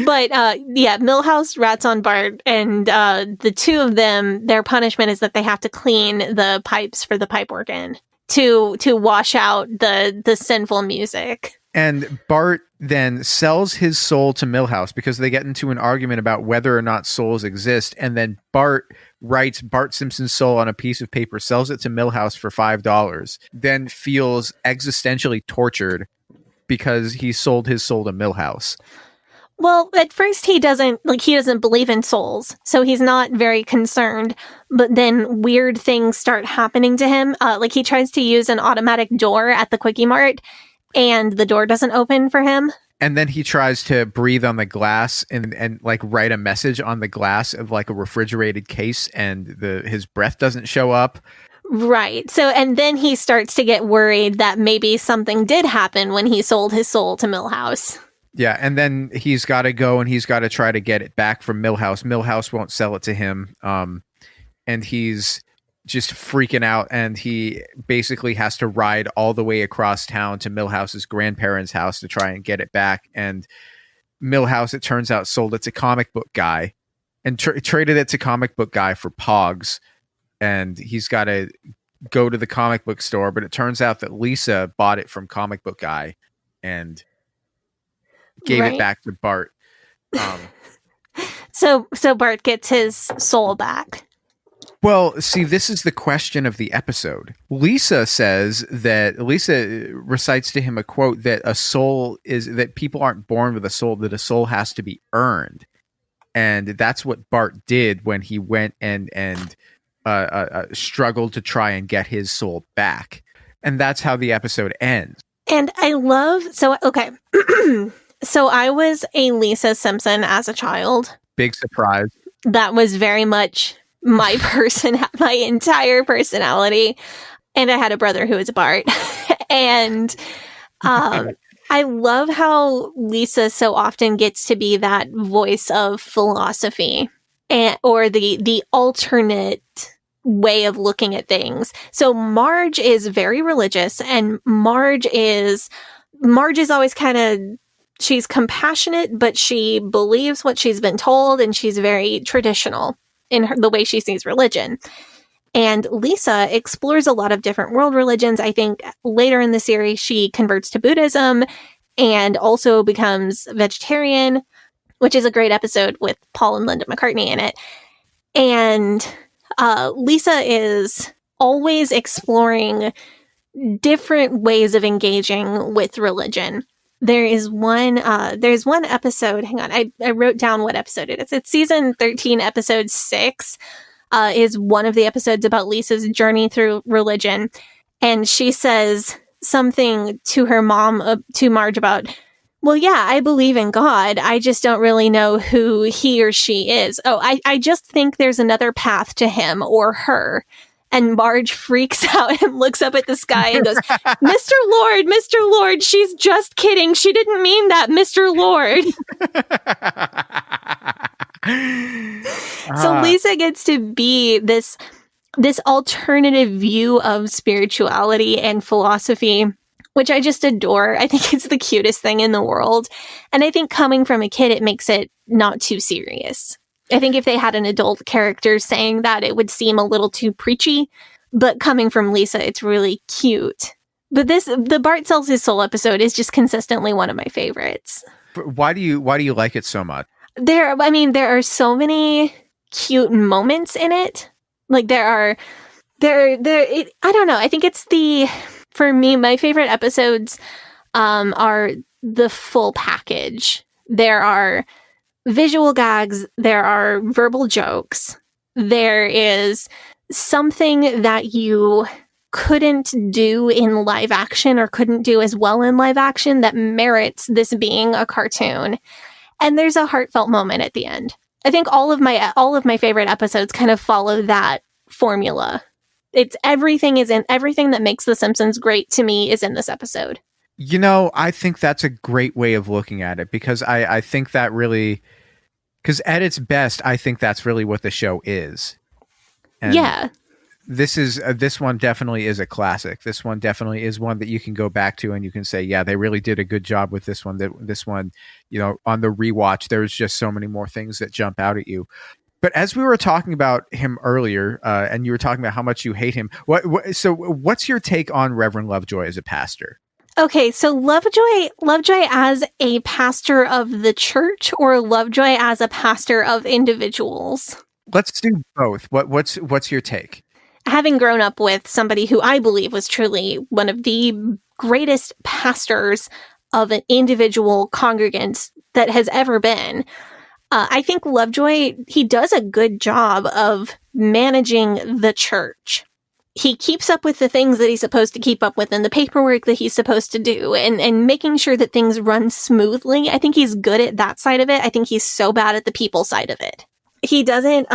But Milhouse rats on Bart, and the two of them, their punishment is that they have to clean the pipes for the pipe organ to wash out the sinful music. And Bart then sells his soul to Milhouse because they get into an argument about whether or not souls exist. And then Bart writes Bart Simpson's soul on a piece of paper, sells it to Milhouse for $5, then feels existentially tortured because he sold his soul to Milhouse. Well, at first he doesn't believe in souls, so he's not very concerned. But then weird things start happening to him. Like he tries to use an automatic door at the Quickie Mart, and the door doesn't open for him. And then he tries to breathe on the glass and like write a message on the glass of like a refrigerated case, and his breath doesn't show up. Right. So, and then he starts to get worried that maybe something did happen when he sold his soul to Milhouse. Yeah, and then he's got to go and he's got to try to get it back from Milhouse. Milhouse won't sell it to him, and he's just freaking out, and he basically has to ride all the way across town to Milhouse's grandparents' house to try and get it back. And Milhouse, it turns out, sold it to Comic Book Guy and traded it to Comic Book Guy for Pogs, and he's got to go to the comic book store, but it turns out that Lisa bought it from Comic Book Guy and gave it back to Bart. So Bart gets his soul back. Well, see, this is the question of the episode. Lisa recites to him a quote that a soul is that people aren't born with a soul, that a soul has to be earned. And that's what Bart did when he went and struggled to try and get his soul back. And that's how the episode ends. And I love, okay. So I was a Lisa Simpson as a child. Big surprise. That was very much my my entire personality. And I had a brother who was a Bart. And I love how Lisa so often gets to be that voice of philosophy or the alternate way of looking at things. So Marge is very religious, and Marge is always kind of, she's compassionate, but she believes what she's been told, and she's very traditional in the way she sees religion. And Lisa explores a lot of different world religions. I think later in the series, she converts to Buddhism and also becomes vegetarian, which is a great episode with Paul and Linda McCartney in it. And Lisa is always exploring different ways of engaging with religion. There's one episode, hang on, I wrote down what episode it is. It's season 13, episode 6, is one of the episodes about Lisa's journey through religion. And she says something to her mom, to Marge, about, well, yeah, I believe in God. I just don't really know who he or she is. Oh, I just think there's another path to him or her. And Marge freaks out and looks up at the sky and goes, Mr. Lord, she's just kidding. She didn't mean that, Mr. Lord. So Lisa gets to be this alternative view of spirituality and philosophy, which I just adore. I think it's the cutest thing in the world. And I think coming from a kid, it makes it not too serious. I think if they had an adult character saying that, it would seem a little too preachy. But coming from Lisa, it's really cute. But the Bart Sells His Soul episode is just consistently one of my favorites. Why do you like it so much? There are so many cute moments in it. Like I don't know. I think it's for me, my favorite episodes are the full package. There are visual gags, there are verbal jokes, there is something that you couldn't do in live action or couldn't do as well in live action that merits this being a cartoon. And there's a heartfelt moment at the end. I think all of my favorite episodes kind of follow that formula. It's everything that makes The Simpsons great to me is in this episode. You know, I think that's a great way of looking at it, because I think that really, because at its best, I think that's really what the show is. And yeah. This one definitely is a classic. This one definitely is one that you can go back to and you can say, yeah, they really did a good job with this one. This one, you know, on the rewatch, there's just so many more things that jump out at you. But as we were talking about him earlier, and you were talking about how much you hate him, so what's your take on Reverend Lovejoy as a pastor? Okay, so Lovejoy as a pastor of the church, or Lovejoy as a pastor of individuals? Let's do both. What's your take? Having grown up with somebody who I believe was truly one of the greatest pastors of an individual congregants that has ever been, I think Lovejoy, he does a good job of managing the church. He keeps up with the things that he's supposed to keep up with and the paperwork that he's supposed to do and making sure that things run smoothly. I think he's good at that side of it. I think he's so bad at the people side of it. He doesn't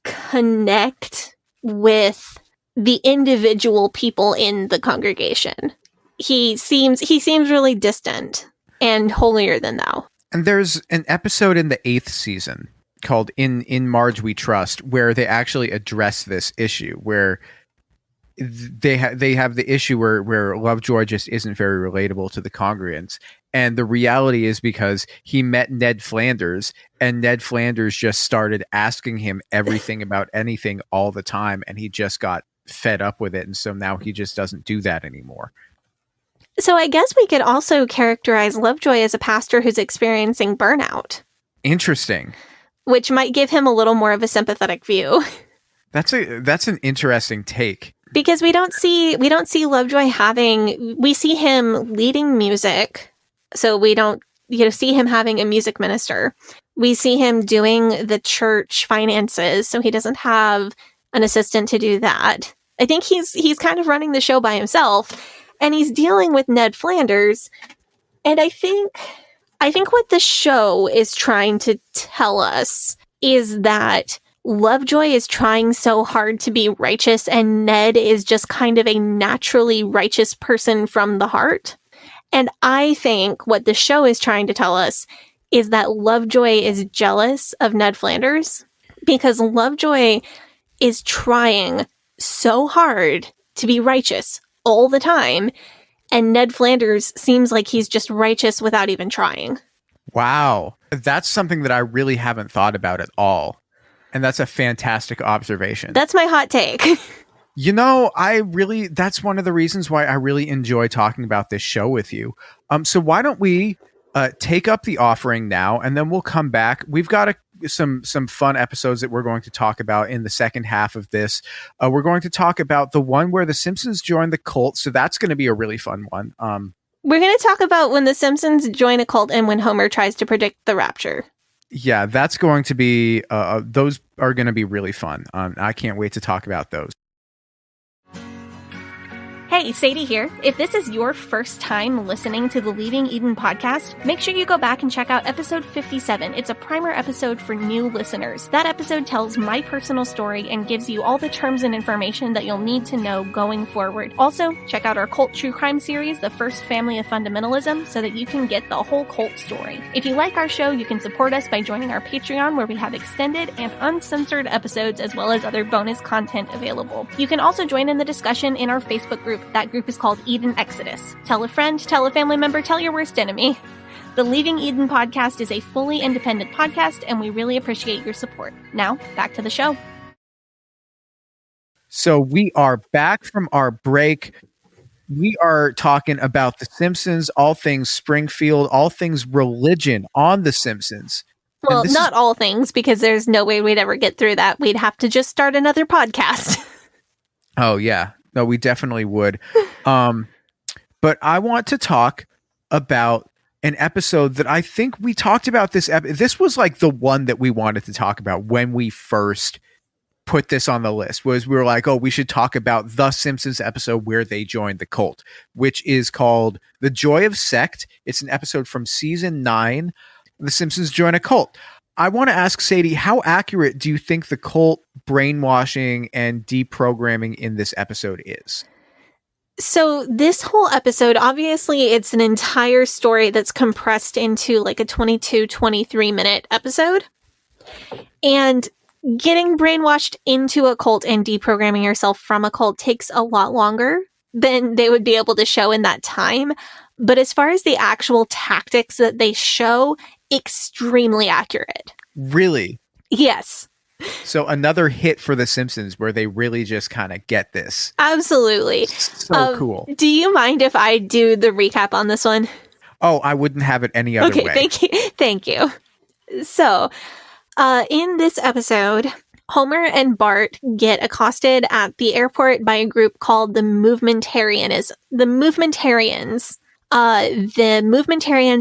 connect with the individual people in the congregation. He seems really distant and holier than thou. And there's an episode in the 8th season called In Marge We Trust, where they actually address this issue, where they have the issue where Lovejoy just isn't very relatable to the congregants. And the reality is because he met Ned Flanders, and Ned Flanders just started asking him everything about anything all the time, and he just got fed up with it. And so now he just doesn't do that anymore. So I guess we could also characterize Lovejoy as a pastor who's experiencing burnout. Interesting. Which might give him a little more of a sympathetic view. That's an interesting take. Because we don't see Lovejoy we see him leading music. So we don't see him having a music minister. We see him doing the church finances, so he doesn't have an assistant to do that. I think he's kind of running the show by himself, and he's dealing with Ned Flanders. And I think what the show is trying to tell us is that Lovejoy is trying so hard to be righteous, and Ned is just kind of a naturally righteous person from the heart. And I think what the show is trying to tell us is that Lovejoy is jealous of Ned Flanders because Lovejoy is trying so hard to be righteous all the time, and Ned Flanders seems like he's just righteous without even trying. Wow. That's something that I really haven't thought about at all. And that's a fantastic observation. That's my hot take. That's one of the reasons why I really enjoy talking about this show with you. So why don't we take up the offering now, and then we'll come back. We've got some fun episodes that we're going to talk about in the second half of this. We're going to talk about the one where the Simpsons join the cult. So that's going to be a really fun one. We're going to talk about when the Simpsons join a cult and when Homer tries to predict the rapture. Yeah, that's going to be, those are going to be really fun. I can't wait to talk about those. Hey, Sadie here. If this is your first time listening to the Leaving Eden podcast, make sure you go back and check out episode 57. It's a primer episode for new listeners. That episode tells my personal story and gives you all the terms and information that you'll need to know going forward. Also, check out our cult true crime series, The First Family of Fundamentalism, so that you can get the whole cult story. If you like our show, you can support us by joining our Patreon, where we have extended and uncensored episodes as well as other bonus content available. You can also join in the discussion in our Facebook group. That group is called Eden Exodus. Tell a friend, tell a family member, tell your worst enemy. The Leaving Eden podcast is a fully independent podcast, and we really appreciate your support. Now, back to the show. So we are back from our break. We are talking about The Simpsons, all things Springfield, all things religion on The Simpsons. Well, not all things, because there's no way we'd ever get through that. We'd have to just start another podcast. Oh, yeah. No, we definitely would. But I want to talk about an episode that I think we talked about this. This was like the one that we wanted to talk about when we first put this on the list. Was we were like, oh, we should talk about the Simpsons episode where they joined the cult, which is called The Joy of Sect. It's an episode from season 9. The Simpsons join a cult. I want to ask Sadie, how accurate do you think the cult brainwashing and deprogramming in this episode is? So this whole episode, obviously, it's an entire story that's compressed into like a 22, 23-minute episode. And getting brainwashed into a cult and deprogramming yourself from a cult takes a lot longer than they would be able to show in that time. But as far as the actual tactics that they show, extremely accurate. Really? Yes. So another hit for The Simpsons where they really just kind of get this. Absolutely. So cool. Do you mind if I do the recap on this one? Oh, I wouldn't have it any other way. Thank you. Thank you. So, in this episode, Homer and Bart get accosted at the airport by a group called the Movementarians. The Movementarians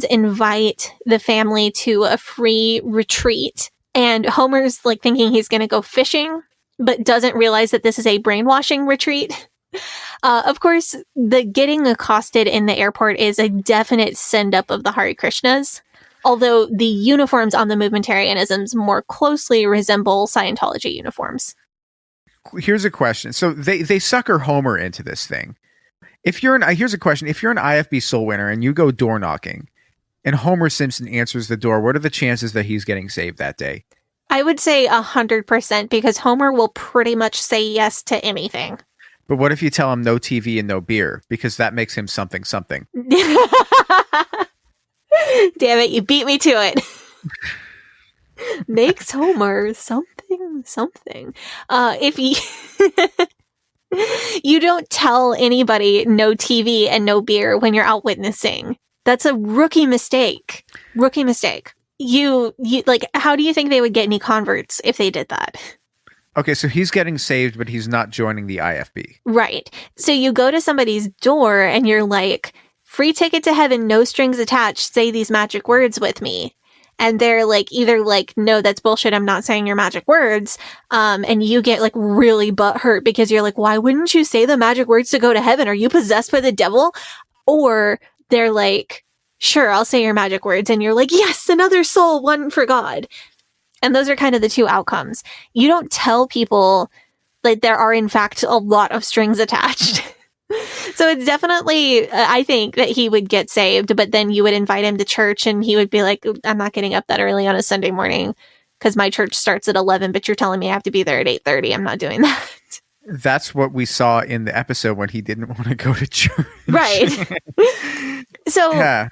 invite the family to a free retreat, and Homer's like thinking he's going to go fishing, but doesn't realize that this is a brainwashing retreat. Of course, the getting accosted in the airport is a definite send-up of the Hare Krishnas, although the uniforms on the Movementarianisms more closely resemble Scientology uniforms. Here's a question. So they sucker Homer into this thing. Here's a question. If you're an IFB Soul Winner and you go door knocking and Homer Simpson answers the door, what are the chances that he's getting saved that day? I would say 100% because Homer will pretty much say yes to anything. But what if you tell him no TV and no beer? Because that makes him something. Damn it, you beat me to it. Makes Homer something. If you don't tell anybody no TV and no beer when you're out witnessing. That's a rookie mistake. You like, how do you think they would get any converts if they did that? Okay, so he's getting saved, but he's not joining the IFB. Right. So you go to somebody's door and you're like, free ticket to heaven, no strings attached, say these magic words with me. And they're like, either like, no, that's bullshit, I'm not saying your magic words. And you get like really butthurt because you're like, why wouldn't you say the magic words to go to heaven? Are you possessed by the devil? Or they're like, sure, I'll say your magic words. And you're like, yes, another soul won for God. And those are kind of the two outcomes. You don't tell people that there are, in fact, a lot of strings attached. So it's definitely, I think that he would get saved, but then you would invite him to church and he would be like, I'm not getting up that early on a Sunday morning because my church starts at 11, but you're telling me I have to be there at 8:30. I'm not doing that. That's what we saw in the episode when he didn't want to go to church. Right. So... yeah.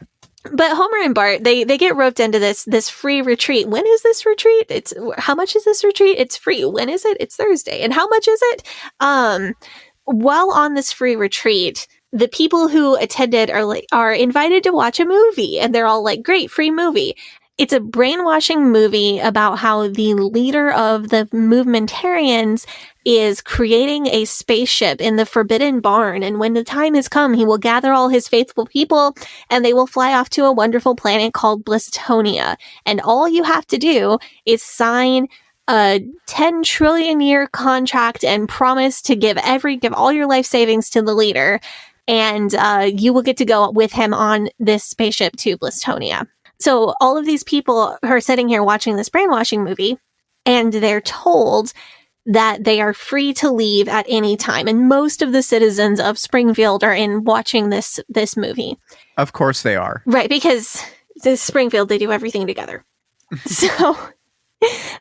But Homer and Bart, they get roped into this free retreat. When is this retreat? How much is this retreat? It's free. When is it? It's Thursday. And how much is it? While on this free retreat, the people who attended are invited to watch a movie, and they're all like, "Great, free movie." It's a brainwashing movie about how the leader of the Movementarians is creating a spaceship in the Forbidden Barn. And when the time has come, he will gather all his faithful people and they will fly off to a wonderful planet called Blistonia. And all you have to do is sign a 10 trillion year contract and promise to give all your life savings to the leader. And you will get to go with him on this spaceship to Blistonia. So all of these people are sitting here watching this brainwashing movie, and they're told that they are free to leave at any time. And most of the citizens of Springfield are in watching this movie. Of course they are. Right, because this Springfield, they do everything together. So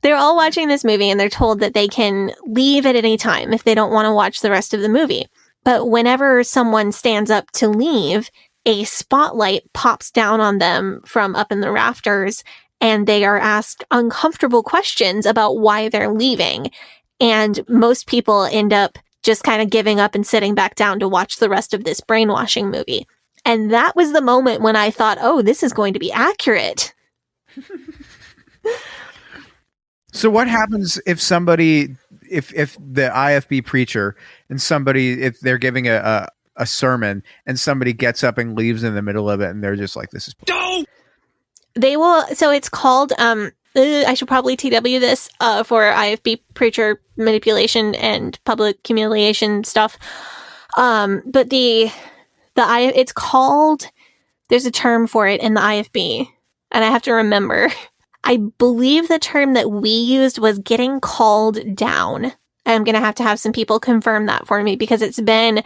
they're all watching this movie, and they're told that they can leave at any time if they don't want to watch the rest of the movie. But whenever someone stands up to leave, a spotlight pops down on them from up in the rafters, and they are asked uncomfortable questions about why they're leaving. And most people end up just kind of giving up and sitting back down to watch the rest of this brainwashing movie. And that was the moment when I thought, oh, this is going to be accurate. So what happens if somebody, if the IFB preacher and somebody, if they're giving a sermon and somebody gets up and leaves in the middle of it and they're just like, this is... They will, so it's called, I should probably TW this for IFB preacher manipulation and public humiliation stuff. But it's called, there's a term for it in the IFB, and I have to remember. I believe the term that we used was getting called down. I'm going to have some people confirm that for me because it's been...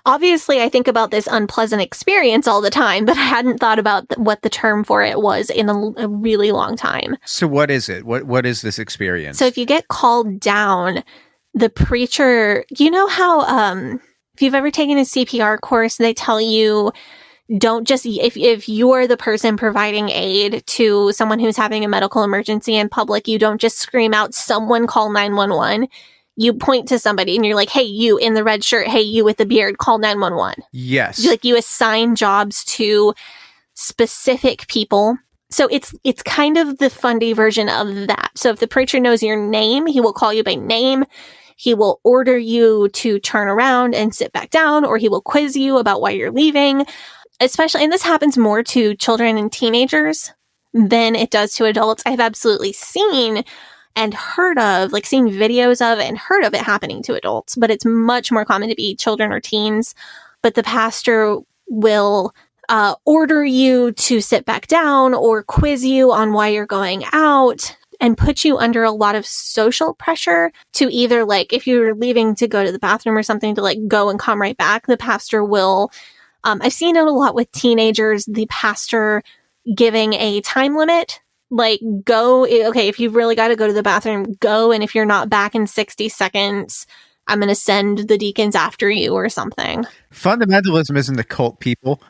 Obviously, I think about this unpleasant experience all the time, but I hadn't thought about what the term for it was in a really long time. So what is it? What is this experience? So if you get called down, the preacher, you know how if you've ever taken a CPR course, they tell you don't just, if you're the person providing aid to someone who's having a medical emergency in public, you don't just scream out, someone call 911. You point to somebody and you're like, hey, you in the red shirt, hey, you with the beard, call 911. Yes. Like, you assign jobs to specific people. So it's kind of the Fundie version of that. So if the preacher knows your name, he will call you by name. He will order you to turn around and sit back down, or he will quiz you about why you're leaving. Especially, and this happens more to children and teenagers than it does to adults. I've absolutely seen and heard of, like, seen videos of and heard of it happening to adults, but it's much more common to be children or teens. But the pastor will order you to sit back down or quiz you on why you're going out and put you under a lot of social pressure to either, like, if you're leaving to go to the bathroom or something, to like go and come right back. The pastor will, I've seen it a lot with teenagers, the pastor giving a time limit, like, go, okay, if you've really got to go to the bathroom, go. And if you're not back in 60 seconds, I'm going to send the deacons after you or something. Fundamentalism isn't the cult, people.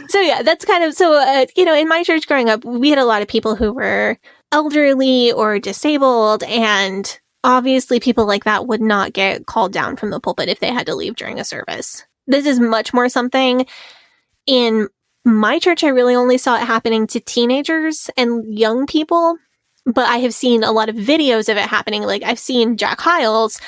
So yeah, that's kind of, so, in my church growing up, we had a lot of people who were elderly or disabled, and obviously people like that would not get called down from the pulpit if they had to leave during a service. This is much more something in my church. I really only saw it happening to teenagers and young people, but I have seen a lot of videos of it happening. Like, I've seen Jack Hyles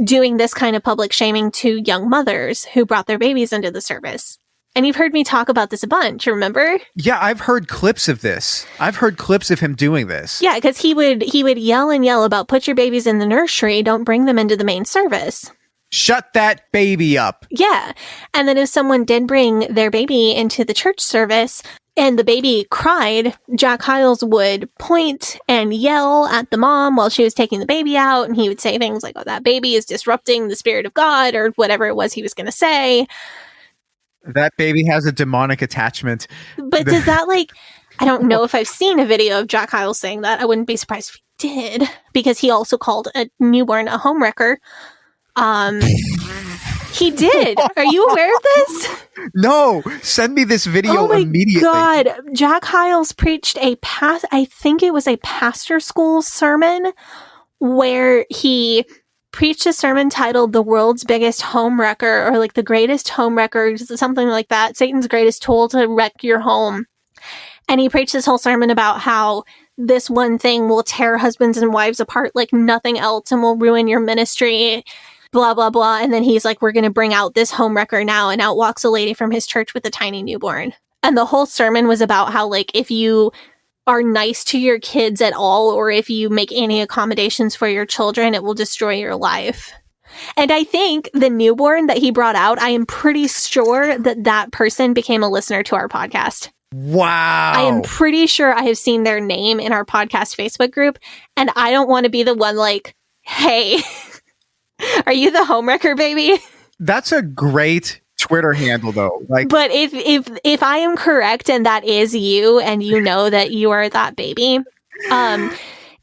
doing this kind of public shaming to young mothers who brought their babies into the service. And you've heard me talk about this a bunch, remember? Yeah, I've heard clips of this. I've heard clips of him doing this. Yeah, because he would yell and yell about, put your babies in the nursery, don't bring them into the main service. Shut that baby up. Yeah. And then if someone did bring their baby into the church service and the baby cried, Jack Hyles would point and yell at the mom while she was taking the baby out. And he would say things like, oh, that baby is disrupting the spirit of God, or whatever it was he was going to say. That baby has a demonic attachment. But does that, like, I don't know if I've seen a video of Jack Hyles saying that. I wouldn't be surprised if he did, because he also called a newborn a homewrecker. He did. Are you aware of this? No, send me this video immediately. Oh my God. Jack Hyles preached I think it was a pastor school sermon where he preached a sermon titled The World's Biggest Home Wrecker, or like The Greatest Home Wrecker, something like that. Satan's greatest tool to wreck your home. And he preached this whole sermon about how this one thing will tear husbands and wives apart like nothing else and will ruin your ministry, blah, blah, blah. And then he's like, we're going to bring out this home wrecker now. And out walks a lady from his church with a tiny newborn. And the whole sermon was about how, like, if you are nice to your kids at all, or if you make any accommodations for your children, it will destroy your life. And I think the newborn that he brought out, I am pretty sure that person became a listener to our podcast. Wow. I am pretty sure I have seen their name in our podcast Facebook group. And I don't want to be the one like, hey, are you the homewrecker baby? That's a great Twitter handle, though. Like, but if I am correct and that is you, and you know that you are that baby,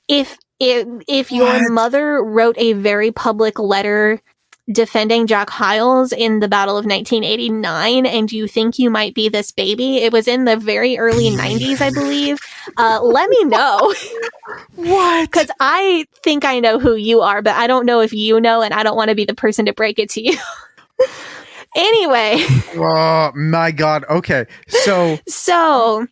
if your mother wrote a very public letter defending Jack Hyles in the Battle of 1989, and you think you might be this baby, it was in the very early 90s, I believe. Let me know. What? Because I think I know who you are, but I don't know if you know, and I don't want to be the person to break it to you. Anyway. Oh my God. Okay. So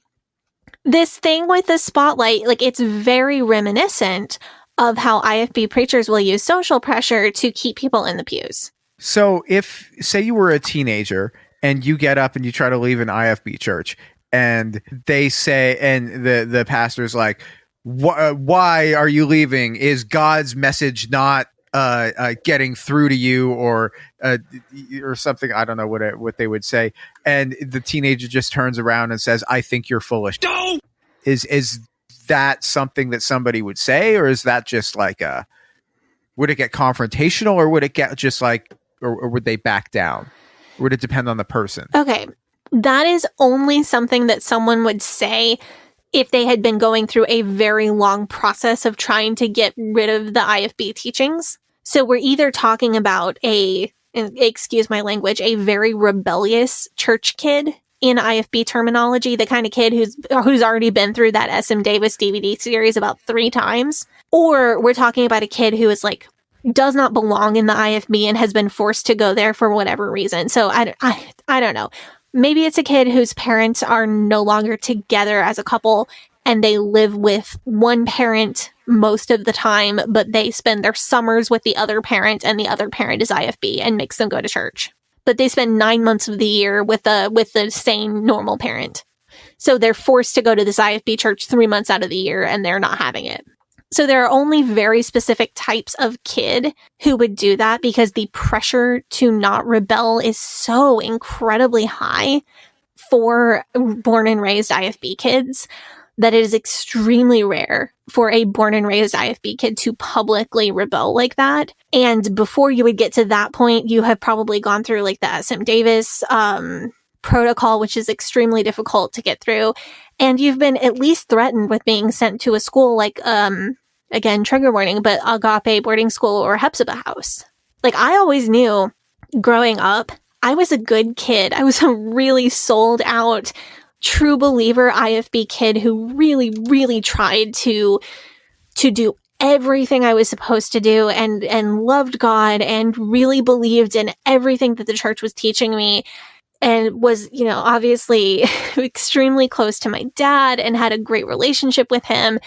this thing with the spotlight, like, it's very reminiscent of how IFB preachers will use social pressure to keep people in the pews. So if, say you were a teenager and you get up and you try to leave an IFB church, and they say, and the pastor's like, why are you leaving? Is God's message not getting through to you, or something? I don't know what they would say. And the teenager just turns around and says, I think you're foolish. No! Is that something that somebody would say, or is that just like would it get confrontational, or would it get just like, or would they back down? Or would it depend on the person? Okay. That is only something that someone would say if they had been going through a very long process of trying to get rid of the IFB teachings. So we're either talking about a excuse my language, a very rebellious church kid in IFB terminology, the kind of kid who's already been through that S.M. Davis DVD series about 3 times. Or we're talking about a kid who is like, does not belong in the IFB and has been forced to go there for whatever reason. So I don't know. Maybe it's a kid whose parents are no longer together as a couple and they live with one parent most of the time, but they spend their summers with the other parent and the other parent is IFB and makes them go to church. But they spend 9 months of the year with the sane, normal parent. So they're forced to go to this IFB church 3 months out of the year and they're not having it. So there are only very specific types of kid who would do that because the pressure to not rebel is so incredibly high for born and raised IFB kids that it is extremely rare for a born and raised IFB kid to publicly rebel like that. And before you would get to that point, you have probably gone through like the S.M. Davis protocol, which is extremely difficult to get through. And you've been at least threatened with being sent to a school like, again, trigger warning, but Agape boarding school or Hepzibah house. Like, I always knew growing up, I was a good kid. I was a really sold out, true believer IFB kid who really, really tried to do everything I was supposed to do and loved God and really believed in everything that the church was teaching me and was, you know, obviously extremely close to my dad and had a great relationship with him.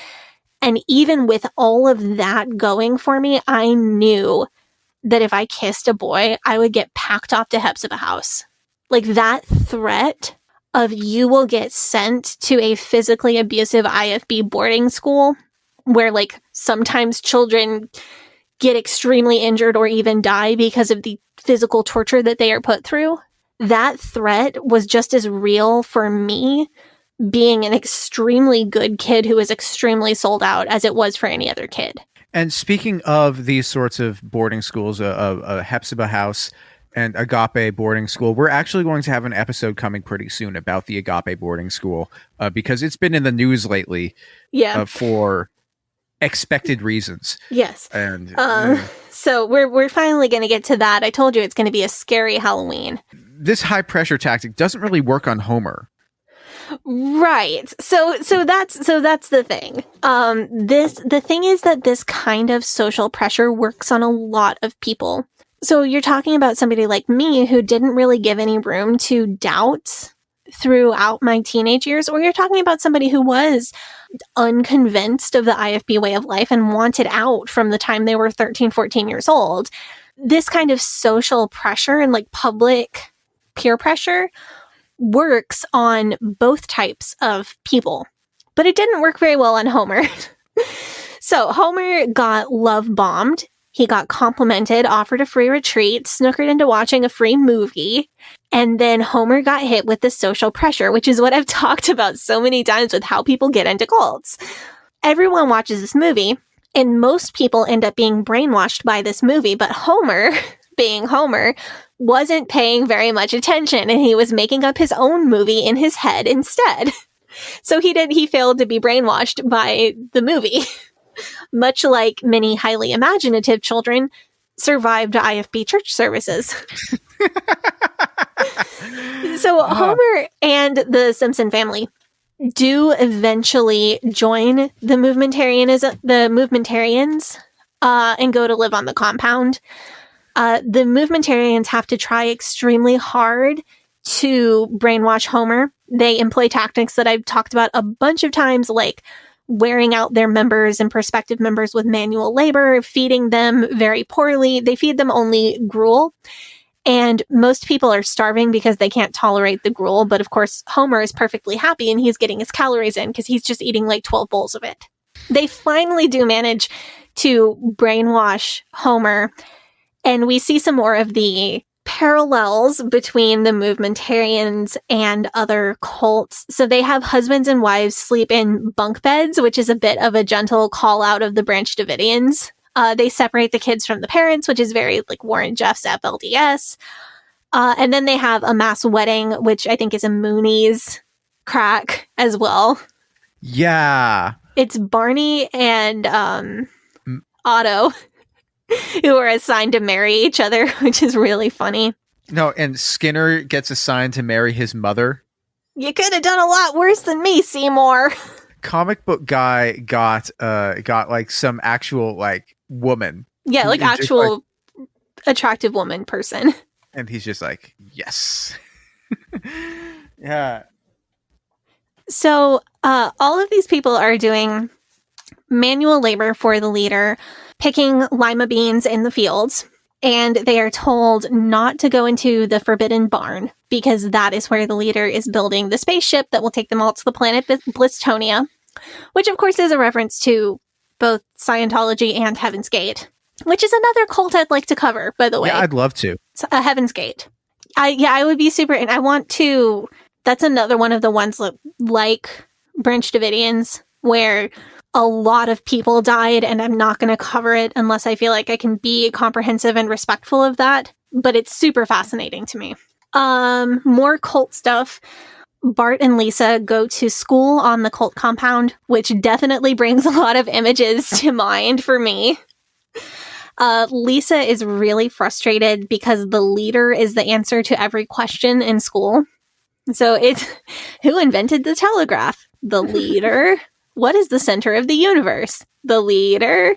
And even with all of that going for me, I knew that if I kissed a boy, I would get packed off to Hepzibah house. Like, that threat of you will get sent to a physically abusive IFB boarding school where, like, sometimes children get extremely injured or even die because of the physical torture that they are put through. That threat was just as real for me being an extremely good kid who was extremely sold out as it was for any other kid. And speaking of these sorts of boarding schools, a Hepzibah house and Agape boarding school, we're actually going to have an episode coming pretty soon about the Agape boarding school because it's been in the news lately for expected reasons. Yes. And so we're finally going to get to that. I told you it's going to be a scary Halloween. This high pressure tactic doesn't really work on Homer. Right. So that's the thing. The thing is that this kind of social pressure works on a lot of people. So you're talking about somebody like me who didn't really give any room to doubt throughout my teenage years, or you're talking about somebody who was unconvinced of the IFB way of life and wanted out from the time they were 13, 14 years old. This kind of social pressure and like public peer pressure works on both types of people, but it didn't work very well on Homer. So Homer got love bombed. He got complimented, offered a free retreat, snookered into watching a free movie, and then Homer got hit with the social pressure, which is what I've talked about so many times with how people get into cults. Everyone watches this movie, and most people end up being brainwashed by this movie, but Homer, being Homer, wasn't paying very much attention, and he was making up his own movie in his head instead. So he failed to be brainwashed by the movie. Much like many highly imaginative children survived IFB church services. So Homer and the Simpson family do eventually join the movementarians and go to live on the compound. The movementarians have to try extremely hard to brainwash Homer. They employ tactics that I've talked about a bunch of times, like wearing out their members and prospective members with manual labor, feeding them very poorly. They feed them only gruel. And most people are starving because they can't tolerate the gruel. But of course, Homer is perfectly happy and he's getting his calories in because he's just eating like 12 bowls of it. They finally do manage to brainwash Homer. And we see some more of the parallels between the movementarians and other cults. So they have husbands and wives sleep in bunk beds, which is a bit of a gentle call out of the Branch Davidians. They separate the kids from the parents, which is very like Warren Jeffs FLDS. And then they have a mass wedding, which I think is a Moonies crack as well. Yeah. It's Barney and Otto. who are assigned to marry each other, which is really funny. No, and Skinner gets assigned to marry his mother. You could have done a lot worse than me, Seymour. Comic book guy got like some actual like woman. Yeah, like actual attractive woman person. And he's just like, yes. Yeah. So all of these people are doing manual labor for the leader, picking lima beans in the fields, and they are told not to go into the Forbidden Barn because that is where the leader is building the spaceship that will take them all to the planet Blistonia, which of course is a reference to both Scientology and Heaven's Gate, which is another cult I'd like to cover, by the way. Yeah, I'd love to. Heaven's Gate. I would be super, and I want to, that's another one of the ones like Branch Davidians, where a lot of people died, and I'm not going to cover it unless I feel like I can be comprehensive and respectful of that, but it's super fascinating to me. More cult stuff. Bart and Lisa go to school on the cult compound, which definitely brings a lot of images to mind for me. Lisa is really frustrated because the leader is the answer to every question in school. So it's, who invented the telegraph? The leader. What is the center of the universe? The leader.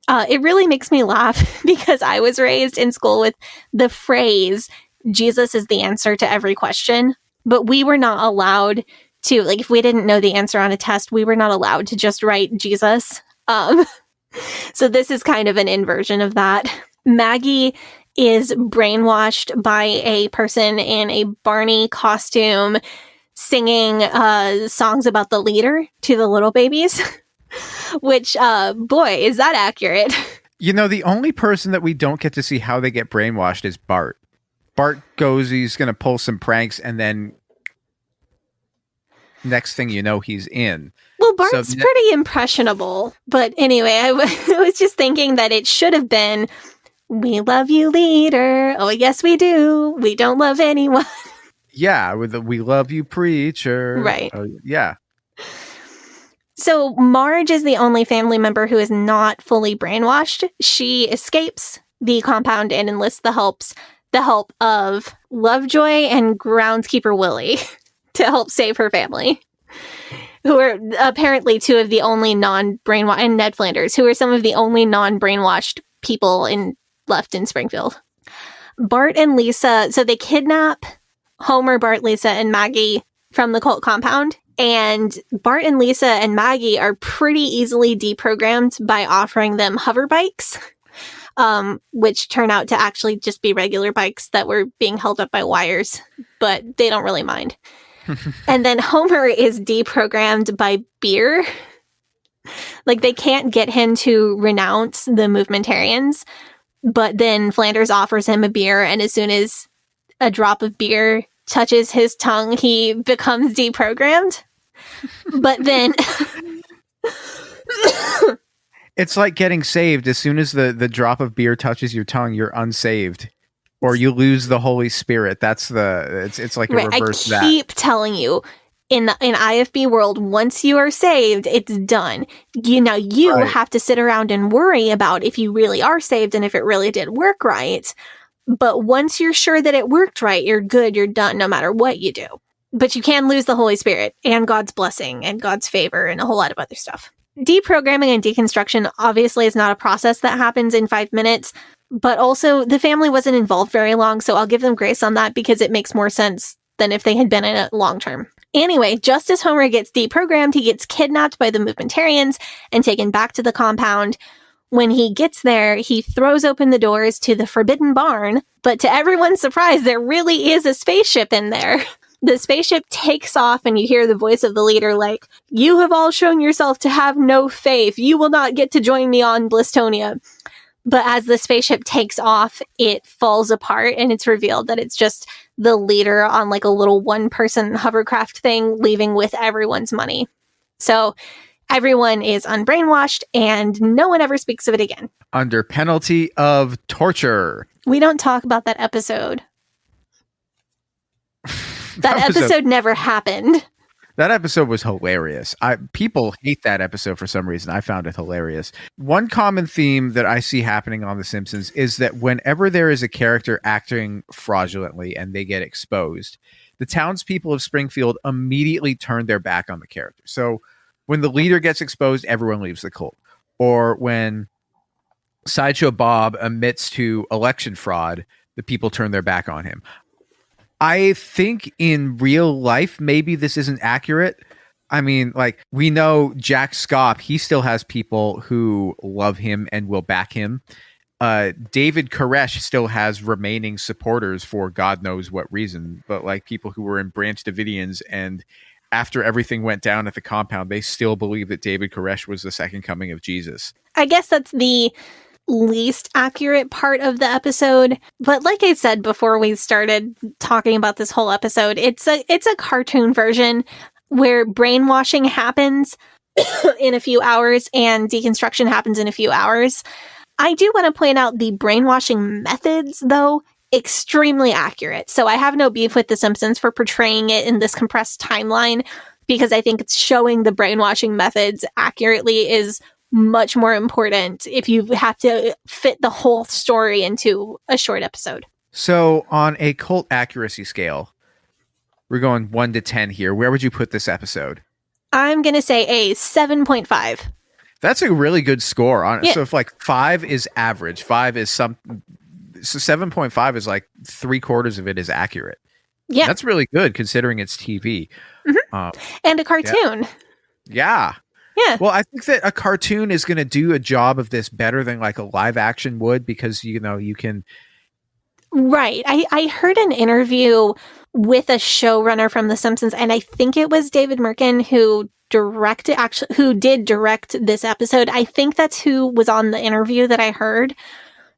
It really makes me laugh because I was raised in school with the phrase, Jesus is the answer to every question. But we were not allowed to, like, if we didn't know the answer on a test, we were not allowed to just write Jesus. So this is kind of an inversion of that. Maggie is brainwashed by a person in a Barney costume singing songs about the leader to the little babies, which, boy, is that accurate. You know, the only person that we don't get to see how they get brainwashed is Bart. Bart goes, he's going to pull some pranks, and then next thing you know, he's in. Well, Bart's pretty impressionable. But anyway, I was just thinking that it should have been, we love you, leader. Oh, yes, we do. We don't love anyone. Yeah, with the we love you, preacher. Right. Yeah. So Marge is the only family member who is not fully brainwashed. She escapes the compound and enlists the help of Lovejoy and groundskeeper Willie to help save her family, who are apparently two of the only non-brainwashed, and Ned Flanders, who are some of the only non-brainwashed people left in Springfield. Bart and Lisa, so they kidnap Homer, Bart, Lisa, and Maggie from the cult compound. And Bart and Lisa and Maggie are pretty easily deprogrammed by offering them hover bikes, which turn out to actually just be regular bikes that were being held up by wires, but they don't really mind. And then Homer is deprogrammed by beer. Like, they can't get him to renounce the movementarians, but then Flanders offers him a beer, and as soon as a drop of beer touches his tongue, he becomes deprogrammed. But then it's like getting saved. As soon as the drop of beer touches your tongue, you're unsaved, or you lose the Holy Spirit. That's it's like a reverse. I keep telling you, in IFB world, once you are saved, it's done. You have to sit around and worry about if you really are saved and if it really did work right. But once you're sure that it worked right, you're good, you're done, no matter what you do. But you can lose the Holy Spirit and God's blessing and God's favor and a whole lot of other stuff. Deprogramming and deconstruction obviously is not a process that happens in 5 minutes, but also the family wasn't involved very long, so I'll give them grace on that because it makes more sense than if they had been in it long term. Anyway, just as Homer gets deprogrammed, he gets kidnapped by the movementarians and taken back to the compound. When he gets there, he throws open the doors to the Forbidden Barn, but to everyone's surprise, there really is a spaceship in there. The spaceship takes off, and you hear the voice of the leader like, "You have all shown yourself to have no faith. You will not get to join me on Blistonia." But as the spaceship takes off, it falls apart, and it's revealed that it's just the leader on like a little one-person hovercraft thing, leaving with everyone's money. So everyone is unbrainwashed, and no one ever speaks of it again. Under penalty of torture. We don't talk about that episode. That episode never happened. That episode was hilarious. People hate that episode for some reason. I found it hilarious. One common theme that I see happening on The Simpsons is that whenever there is a character acting fraudulently and they get exposed, the townspeople of Springfield immediately turn their back on the character. So when the leader gets exposed, everyone leaves the cult. Or when Sideshow Bob admits to election fraud, the people turn their back on him. I think in real life, maybe this isn't accurate. I mean, like, we know Jack Scopp, he still has people who love him and will back him. David Koresh still has remaining supporters for God knows what reason, but like people who were in Branch Davidians, and after everything went down at the compound, they still believe that David Koresh was the second coming of Jesus. I guess that's the least accurate part of the episode, but like I said before we started talking about this whole episode, it's a cartoon version where brainwashing happens in a few hours and deconstruction happens in a few hours. I do want to point out the brainwashing methods, though, extremely accurate. So I have no beef with The Simpsons for portraying it in this compressed timeline, because I think it's showing the brainwashing methods accurately is much more important if you have to fit the whole story into a short episode. So on a cult accuracy scale, we're going 1 to 10 here. Where would you put this episode? I'm going to say a 7.5. That's a really good score on it. Yeah. So if like 5 is average, 5 is so 7.5 is like 3/4 of it is accurate. Yeah. That's really good considering it's TV. Mm-hmm. And a cartoon. Yeah. Yeah. Well, I think that a cartoon is going to do a job of this better than like a live action would, because, you know, you can. Right. I heard an interview with a showrunner from The Simpsons, and I think it was David Merkin who did direct this episode. I think that's who was on the interview that I heard.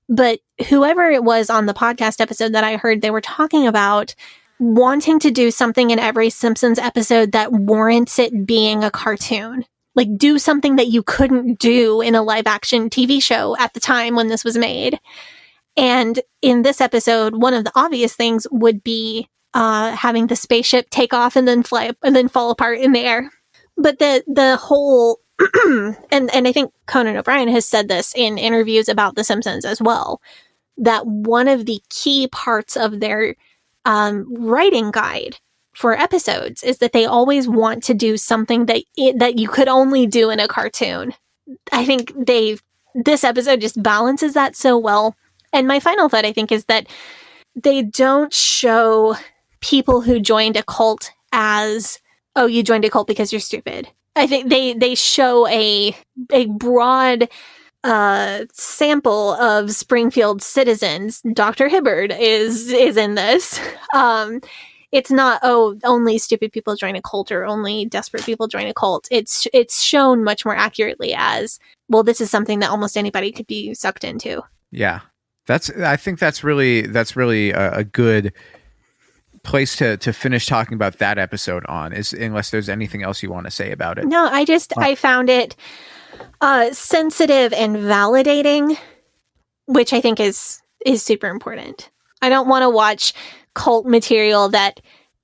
But whoever it was on the podcast episode that I heard, they were talking about wanting to do something in every Simpsons episode that warrants it being a cartoon. Like, do something that you couldn't do in a live action TV show at the time when this was made. And in this episode, one of the obvious things would be having the spaceship take off and then fly up and then fall apart in the air. But the whole and I think Conan O'Brien has said this in interviews about The Simpsons as well, that one of the key parts of their writing guide for episodes is that they always want to do something that you could only do in a cartoon. I think this episode just balances that so well. And my final thought, I think, is that they don't show people who joined a cult as, oh, you joined a cult because you're stupid. I think they show a broad sample of Springfield citizens. Dr. Hibbard is in this. It's not, oh, only stupid people join a cult or only desperate people join a cult. It's shown much more accurately as, well, this is something that almost anybody could be sucked into. Yeah. I think that's really a good place to finish talking about that episode on, is unless there's anything else you want to say about it. No, I found it sensitive and validating, which I think is super important. I don't want to watch cult material that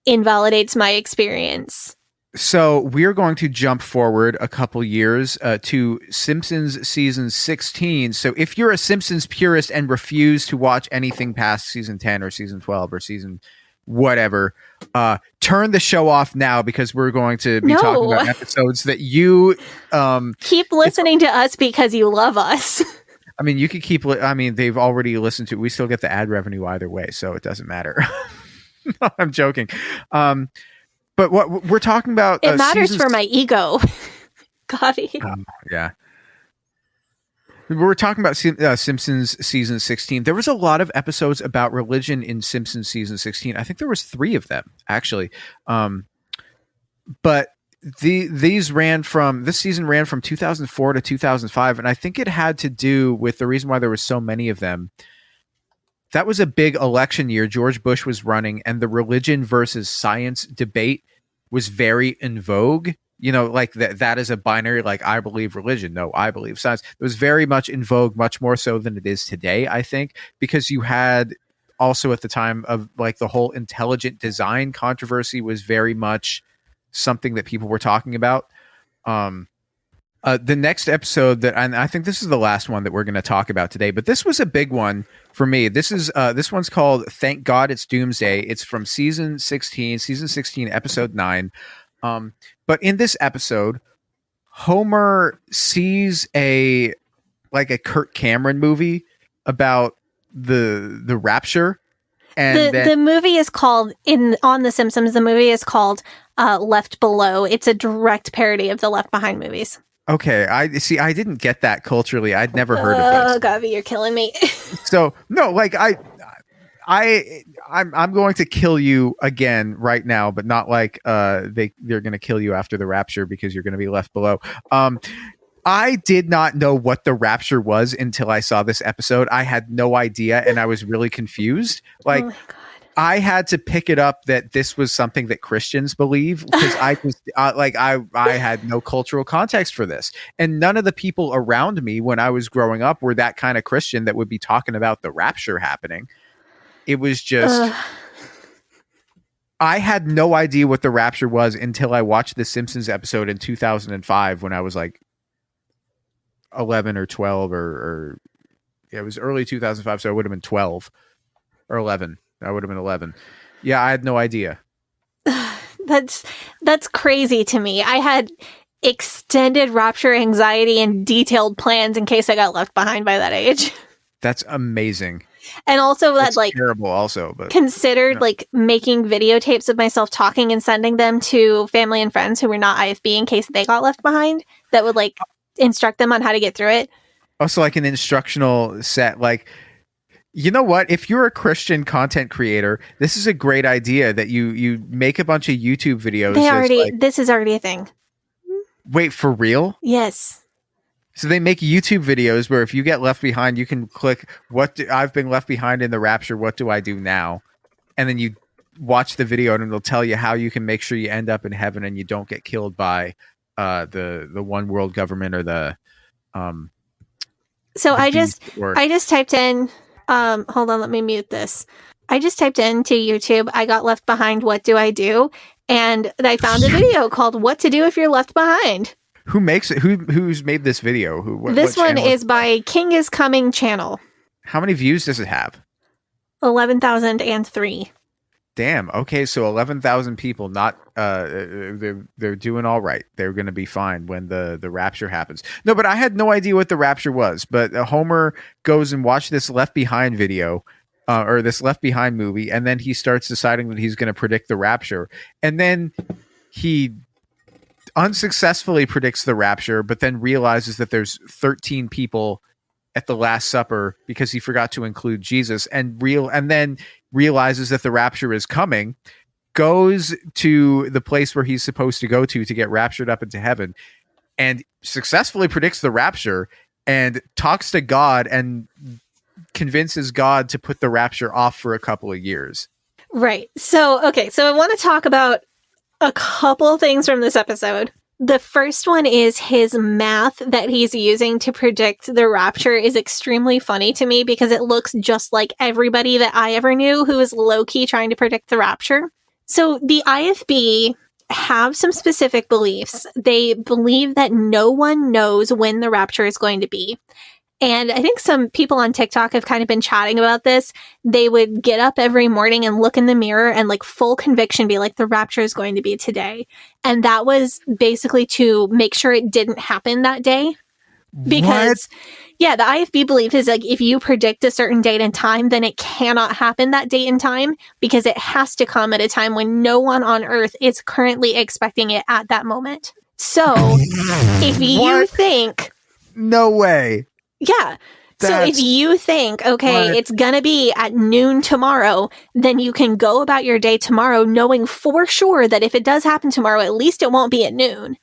invalidates my experience. So we're going to jump forward a couple years to Simpsons season 16. So if you're a Simpsons purist and refuse to watch anything past season 10 or season 12 or season whatever, turn the show off now, because we're going to be talking about episodes that you keep listening to us because you love us. I mean, you could keep. I mean, they've already listened to. We still get the ad revenue either way, so it doesn't matter. No, I'm joking. But what we're talking about, it matters for my ego. Coffee. Yeah. We're talking about Simpsons season 16. There was a lot of episodes about religion in Simpsons season 16. I think there was 3 of them, actually. But this season ran from 2004 to 2005, and I think it had to do with the reason why there were so many of them. That was a big election year. George Bush was running, and the religion versus science debate was very in vogue. You know, like that is a binary, like, I believe religion, no, I believe science. It was very much in vogue, much more so than it is today, I think, because you had also at the time of like the whole intelligent design controversy was very much something that people were talking about. The next episode and I think this is the last one that we're going to talk about today, but this was a big one for me. This one's called Thank God It's Doomsday. It's from season 16, episode 9. But in this episode, Homer sees a Kirk Cameron movie about the rapture. And the movie is called on The Simpsons. The movie is called Left Below. It's a direct parody of the Left Behind movies. Okay, I didn't get that culturally. I'd never heard of this. Oh, Gavi, you're killing me. So no, like I'm going to kill you again right now, but not like they're going to kill you after the rapture because you're going to be left below. I did not know what the rapture was until I saw this episode. I had no idea, and I was really confused. Like, oh my God. I had to pick it up that this was something that Christians believe because I had no cultural context for this, and none of the people around me when I was growing up were that kind of Christian that would be talking about the rapture happening. It was just. I had no idea what the rapture was until I watched the Simpsons episode in 2005 when I was like 11 or 12 or it was early 2005, so I would have been 12 or 11. I would have been 11. Yeah, I had no idea. That's crazy to me. I had extended rapture anxiety and detailed plans in case I got left behind by that age. That's amazing. And also that like terrible also, but considered like making videotapes of myself talking and sending them to family and friends who were not IFB in case they got left behind that would like instruct them on how to get through it. Also like an instructional set. Like, you know what? If you're a Christian content creator, this is a great idea that you make a bunch of YouTube videos. This is already a thing. Wait, for real? Yes. So they make YouTube videos where if you get left behind, you can click I've been left behind in the rapture. What do I do now? And then you watch the video and it'll tell you how you can make sure you end up in heaven and you don't get killed by the one world government or the So I just typed in hold on, let me mute this. I just typed into YouTube, I got left behind, what do I do? And I found a video called What to Do If You're Left Behind. Who makes it? Who's made this video? This one is by King is Coming channel. How many views does it have? 11,003. Damn. Okay, so 11,000 people. Not they're doing all right. They're going to be fine when the rapture happens. No, but I had no idea what the rapture was. But Homer goes and watched this Left Behind video. Or this Left Behind movie, and then he starts deciding that he's going to predict the rapture, and then he unsuccessfully predicts the rapture, but then realizes that there's 13 people at the Last Supper because he forgot to include Jesus, and then realizes that the rapture is coming, goes to the place where he's supposed to go to get raptured up into heaven, and successfully predicts the rapture and talks to God and convinces God to put the rapture off for a couple of years. Right. So I want to talk about a couple things from this episode. The first one is his math that he's using to predict the rapture is extremely funny to me because it looks just like everybody that I ever knew who was low-key trying to predict the rapture. So the IFB have some specific beliefs. They believe that no one knows when the rapture is going to be. And I think some people on TikTok have kind of been chatting about this. They would get up every morning and look in the mirror and like full conviction be like, the rapture is going to be today. And that was basically to make sure it didn't happen that day. Because, yeah, the IFB belief is like, if you predict a certain date and time, then it cannot happen that date and time because it has to come at a time when no one on earth is currently expecting it at that moment. So if you think... No way. Yeah. So if you think, okay, it's going to be at noon tomorrow, then you can go about your day tomorrow knowing for sure that if it does happen tomorrow, at least it won't be at noon.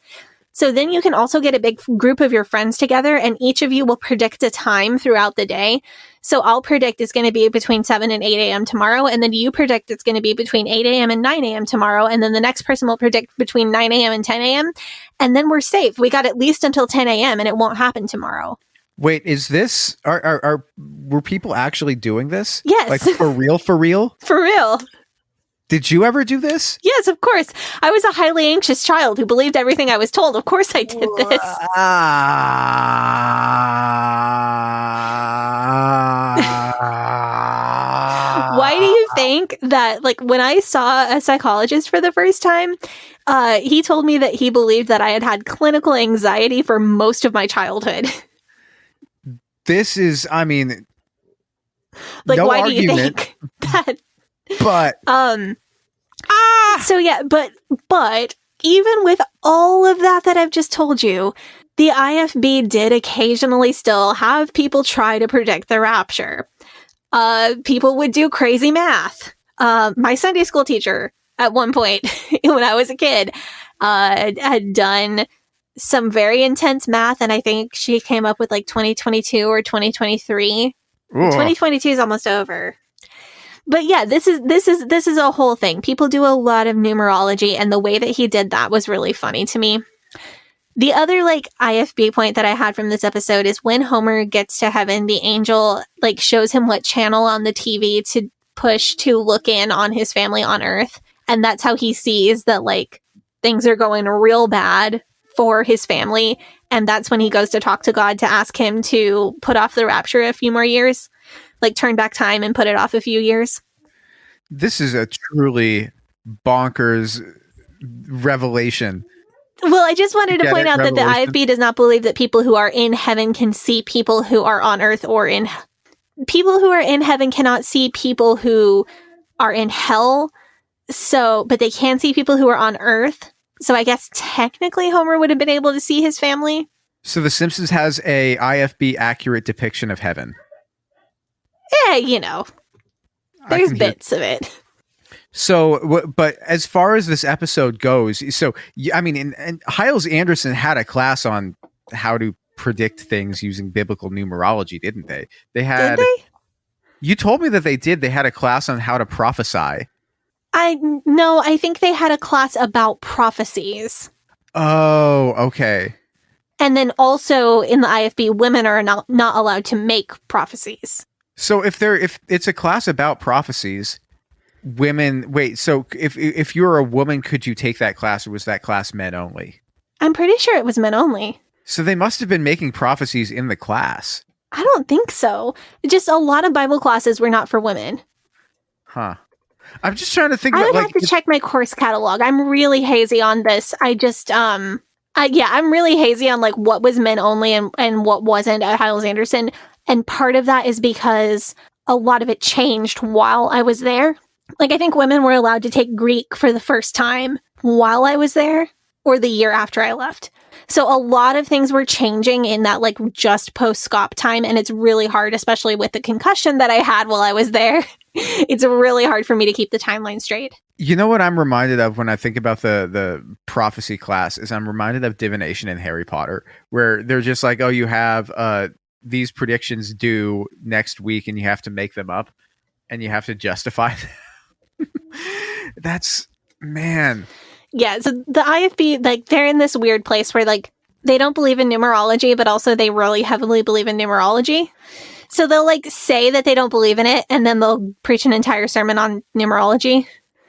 So then you can also get a big group of your friends together and each of you will predict a time throughout the day. So I'll predict it's going to be between 7 and 8 a.m. tomorrow. And then you predict it's going to be between 8 a.m. and 9 a.m. tomorrow. And then the next person will predict between 9 a.m. and 10 a.m. And then we're safe. We got at least until 10 a.m. and it won't happen tomorrow. Wait, is this were people actually doing this? Yes. Like for real? For real. Did you ever do this? Yes, of course. I was a highly anxious child who believed everything I was told. Of course I did this. Why do you think that, like, when I saw a psychologist for the first time, he told me that he believed that I had had clinical anxiety for most of my childhood. This is, I mean, like, no why argument, do you think that? But so yeah, but even with all of that I've just told you, the IFB did occasionally still have people try to predict the rapture. People would do crazy math. My Sunday school teacher at one point when I was a kid had done some very intense math, and I think she came up with like 2022 or 2023. 2022 is almost over. But yeah, this is a whole thing. People do a lot of numerology, and the way that he did that was really funny to me. The other like IFB point that I had from this episode is when Homer gets to heaven, the angel like shows him what channel on the TV to push to look in on his family on Earth, and that's how he sees that like things are going real bad for his family, and that's when he goes to talk to God to ask him to put off the rapture a few more years. Like turn back time and put it off a few years. This is a truly bonkers revelation. Well, I just wanted to point out that the IFB does not believe that people who are in heaven can see people who are on Earth, or people who are in heaven cannot see people who are in hell. So, but they can see people who are on Earth. So I guess technically Homer would have been able to see his family. So The Simpsons has a IFB accurate depiction of heaven. Yeah, you know, there's bits of it. So, but as far as this episode goes, so, I mean, and Hyles Anderson had a class on how to predict things using biblical numerology, didn't they? Did they? You told me that they did. They had a class on how to prophesy. No, I think they had a class about prophecies. Oh, okay. And then also in the IFB, women are not allowed to make prophecies. So if it's a class about prophecies, women, wait, so if you're a woman, could you take that class, or was that class men only? I'm pretty sure it was men only. So they must have been making prophecies in the class. I don't think so. Just a lot of Bible classes were not for women. Huh. I'm just trying to think I about, would have to check my course catalog. I'm really hazy on this. I just, I'm really hazy on like what was men only and what wasn't at Hyles Anderson. And part of that is because a lot of it changed while I was there. Like, I think women were allowed to take Greek for the first time while I was there, or the year after I left. So a lot of things were changing in that, like, just post-SCOP time, and it's really hard, especially with the concussion that I had while I was there. It's really hard for me to keep the timeline straight. You know what I'm reminded of when I think about the prophecy class is I'm reminded of divination in Harry Potter, where they're just like, oh, you have these predictions due next week, and you have to make them up, and you have to justify them. That's, man. Yeah, so the IFB, like, they're in this weird place where, like, they don't believe in numerology, but also they really heavily believe in numerology. So they'll, like, say that they don't believe in it, and then they'll preach an entire sermon on numerology.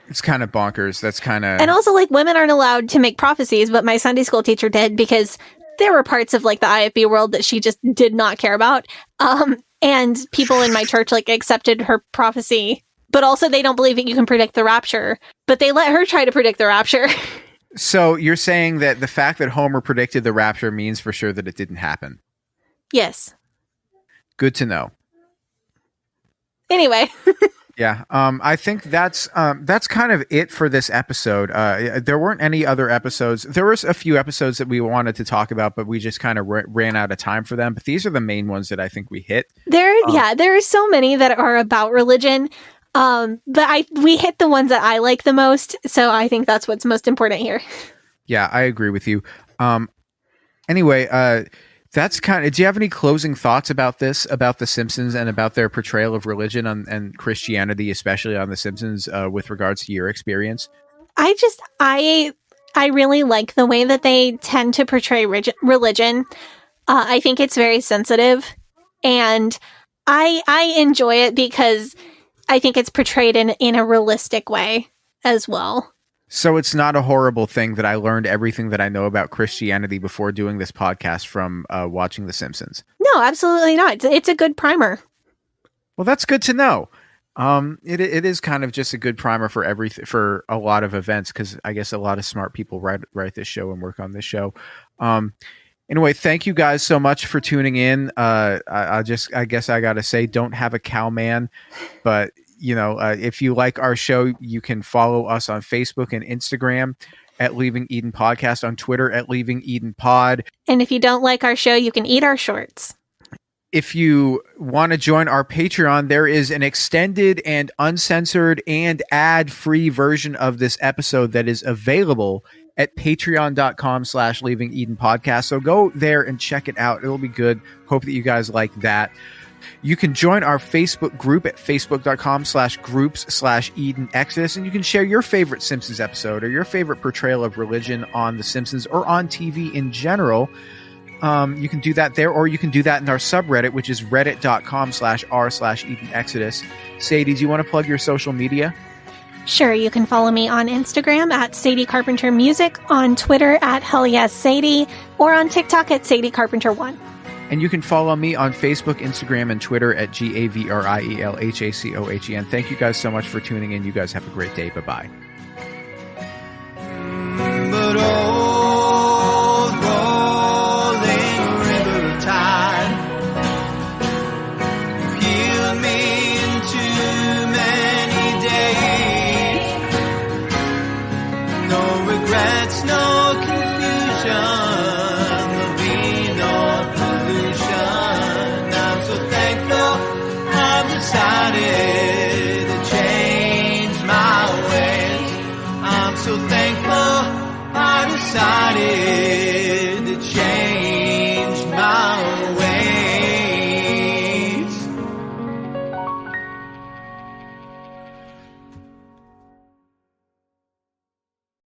It's kind of bonkers. That's kind of... And also, like, women aren't allowed to make prophecies, but my Sunday school teacher did, because there were parts of, like, the IFB world that she just did not care about. And people in my church, like, accepted her prophecy. But also, they don't believe that you can predict the rapture. But they let her try to predict the rapture. So you're saying that the fact that Homer predicted the rapture means for sure that it didn't happen? Yes. Good to know. Anyway. Yeah, I think that's kind of it for this episode. There weren't any other episodes. There was a few episodes that we wanted to talk about, but we just kind of ran out of time for them. But these are the main ones that I think we hit. There are so many that are about religion. But we hit the ones that I like the most, so I think that's what's most important here. Yeah, I agree with you. Anyway, that's kind of... Do you have any closing thoughts about this, about The Simpsons, and about their portrayal of religion and Christianity, especially on The Simpsons, with regards to your experience? I really like the way that they tend to portray religion. I think it's very sensitive, and I enjoy it because I think it's portrayed in a realistic way. as well. So it's not a horrible thing that I learned everything that I know about Christianity before doing this podcast from watching The Simpsons. No, absolutely not. It's a good primer. Well, that's good to know. It is kind of just a good primer for everything, for a lot of events, because I guess a lot of smart people write this show and work on this show. Anyway, thank you guys so much for tuning in. I guess I gotta say, don't have a cow man, but if you like our show, you can follow us on Facebook and Instagram at Leaving Eden Podcast, on Twitter at Leaving Eden Pod. And if you don't like our show, you can eat our shorts. If you want to join our Patreon, there is an extended and uncensored and ad-free version of this episode that is available at patreon.com/Leaving Eden Podcast. So go there and check it out. It'll be good. Hope that you guys like that. You can join our Facebook group at facebook.com/groups/Eden Exodus, and you can share your favorite Simpsons episode or your favorite portrayal of religion on The Simpsons or on TV in general. You can do that there, or you can do that in our subreddit, which is reddit.com/r/Eden Exodus. Sadie, do you want to plug your social media? Sure, you can follow me on Instagram at Sadie Carpenter Music, on Twitter at HellYesSadie, or on TikTok at Sadie Carpenter1. And you can follow me on Facebook, Instagram, and Twitter at GAVRIELHACOHEN. Thank you guys so much for tuning in. You guys have a great day. Bye-bye. But old rolling river of time peeled me into many days. No regrets, no confusion. There'll be no pollution. I'm so thankful I've decided to change my ways. I'm so thankful I decided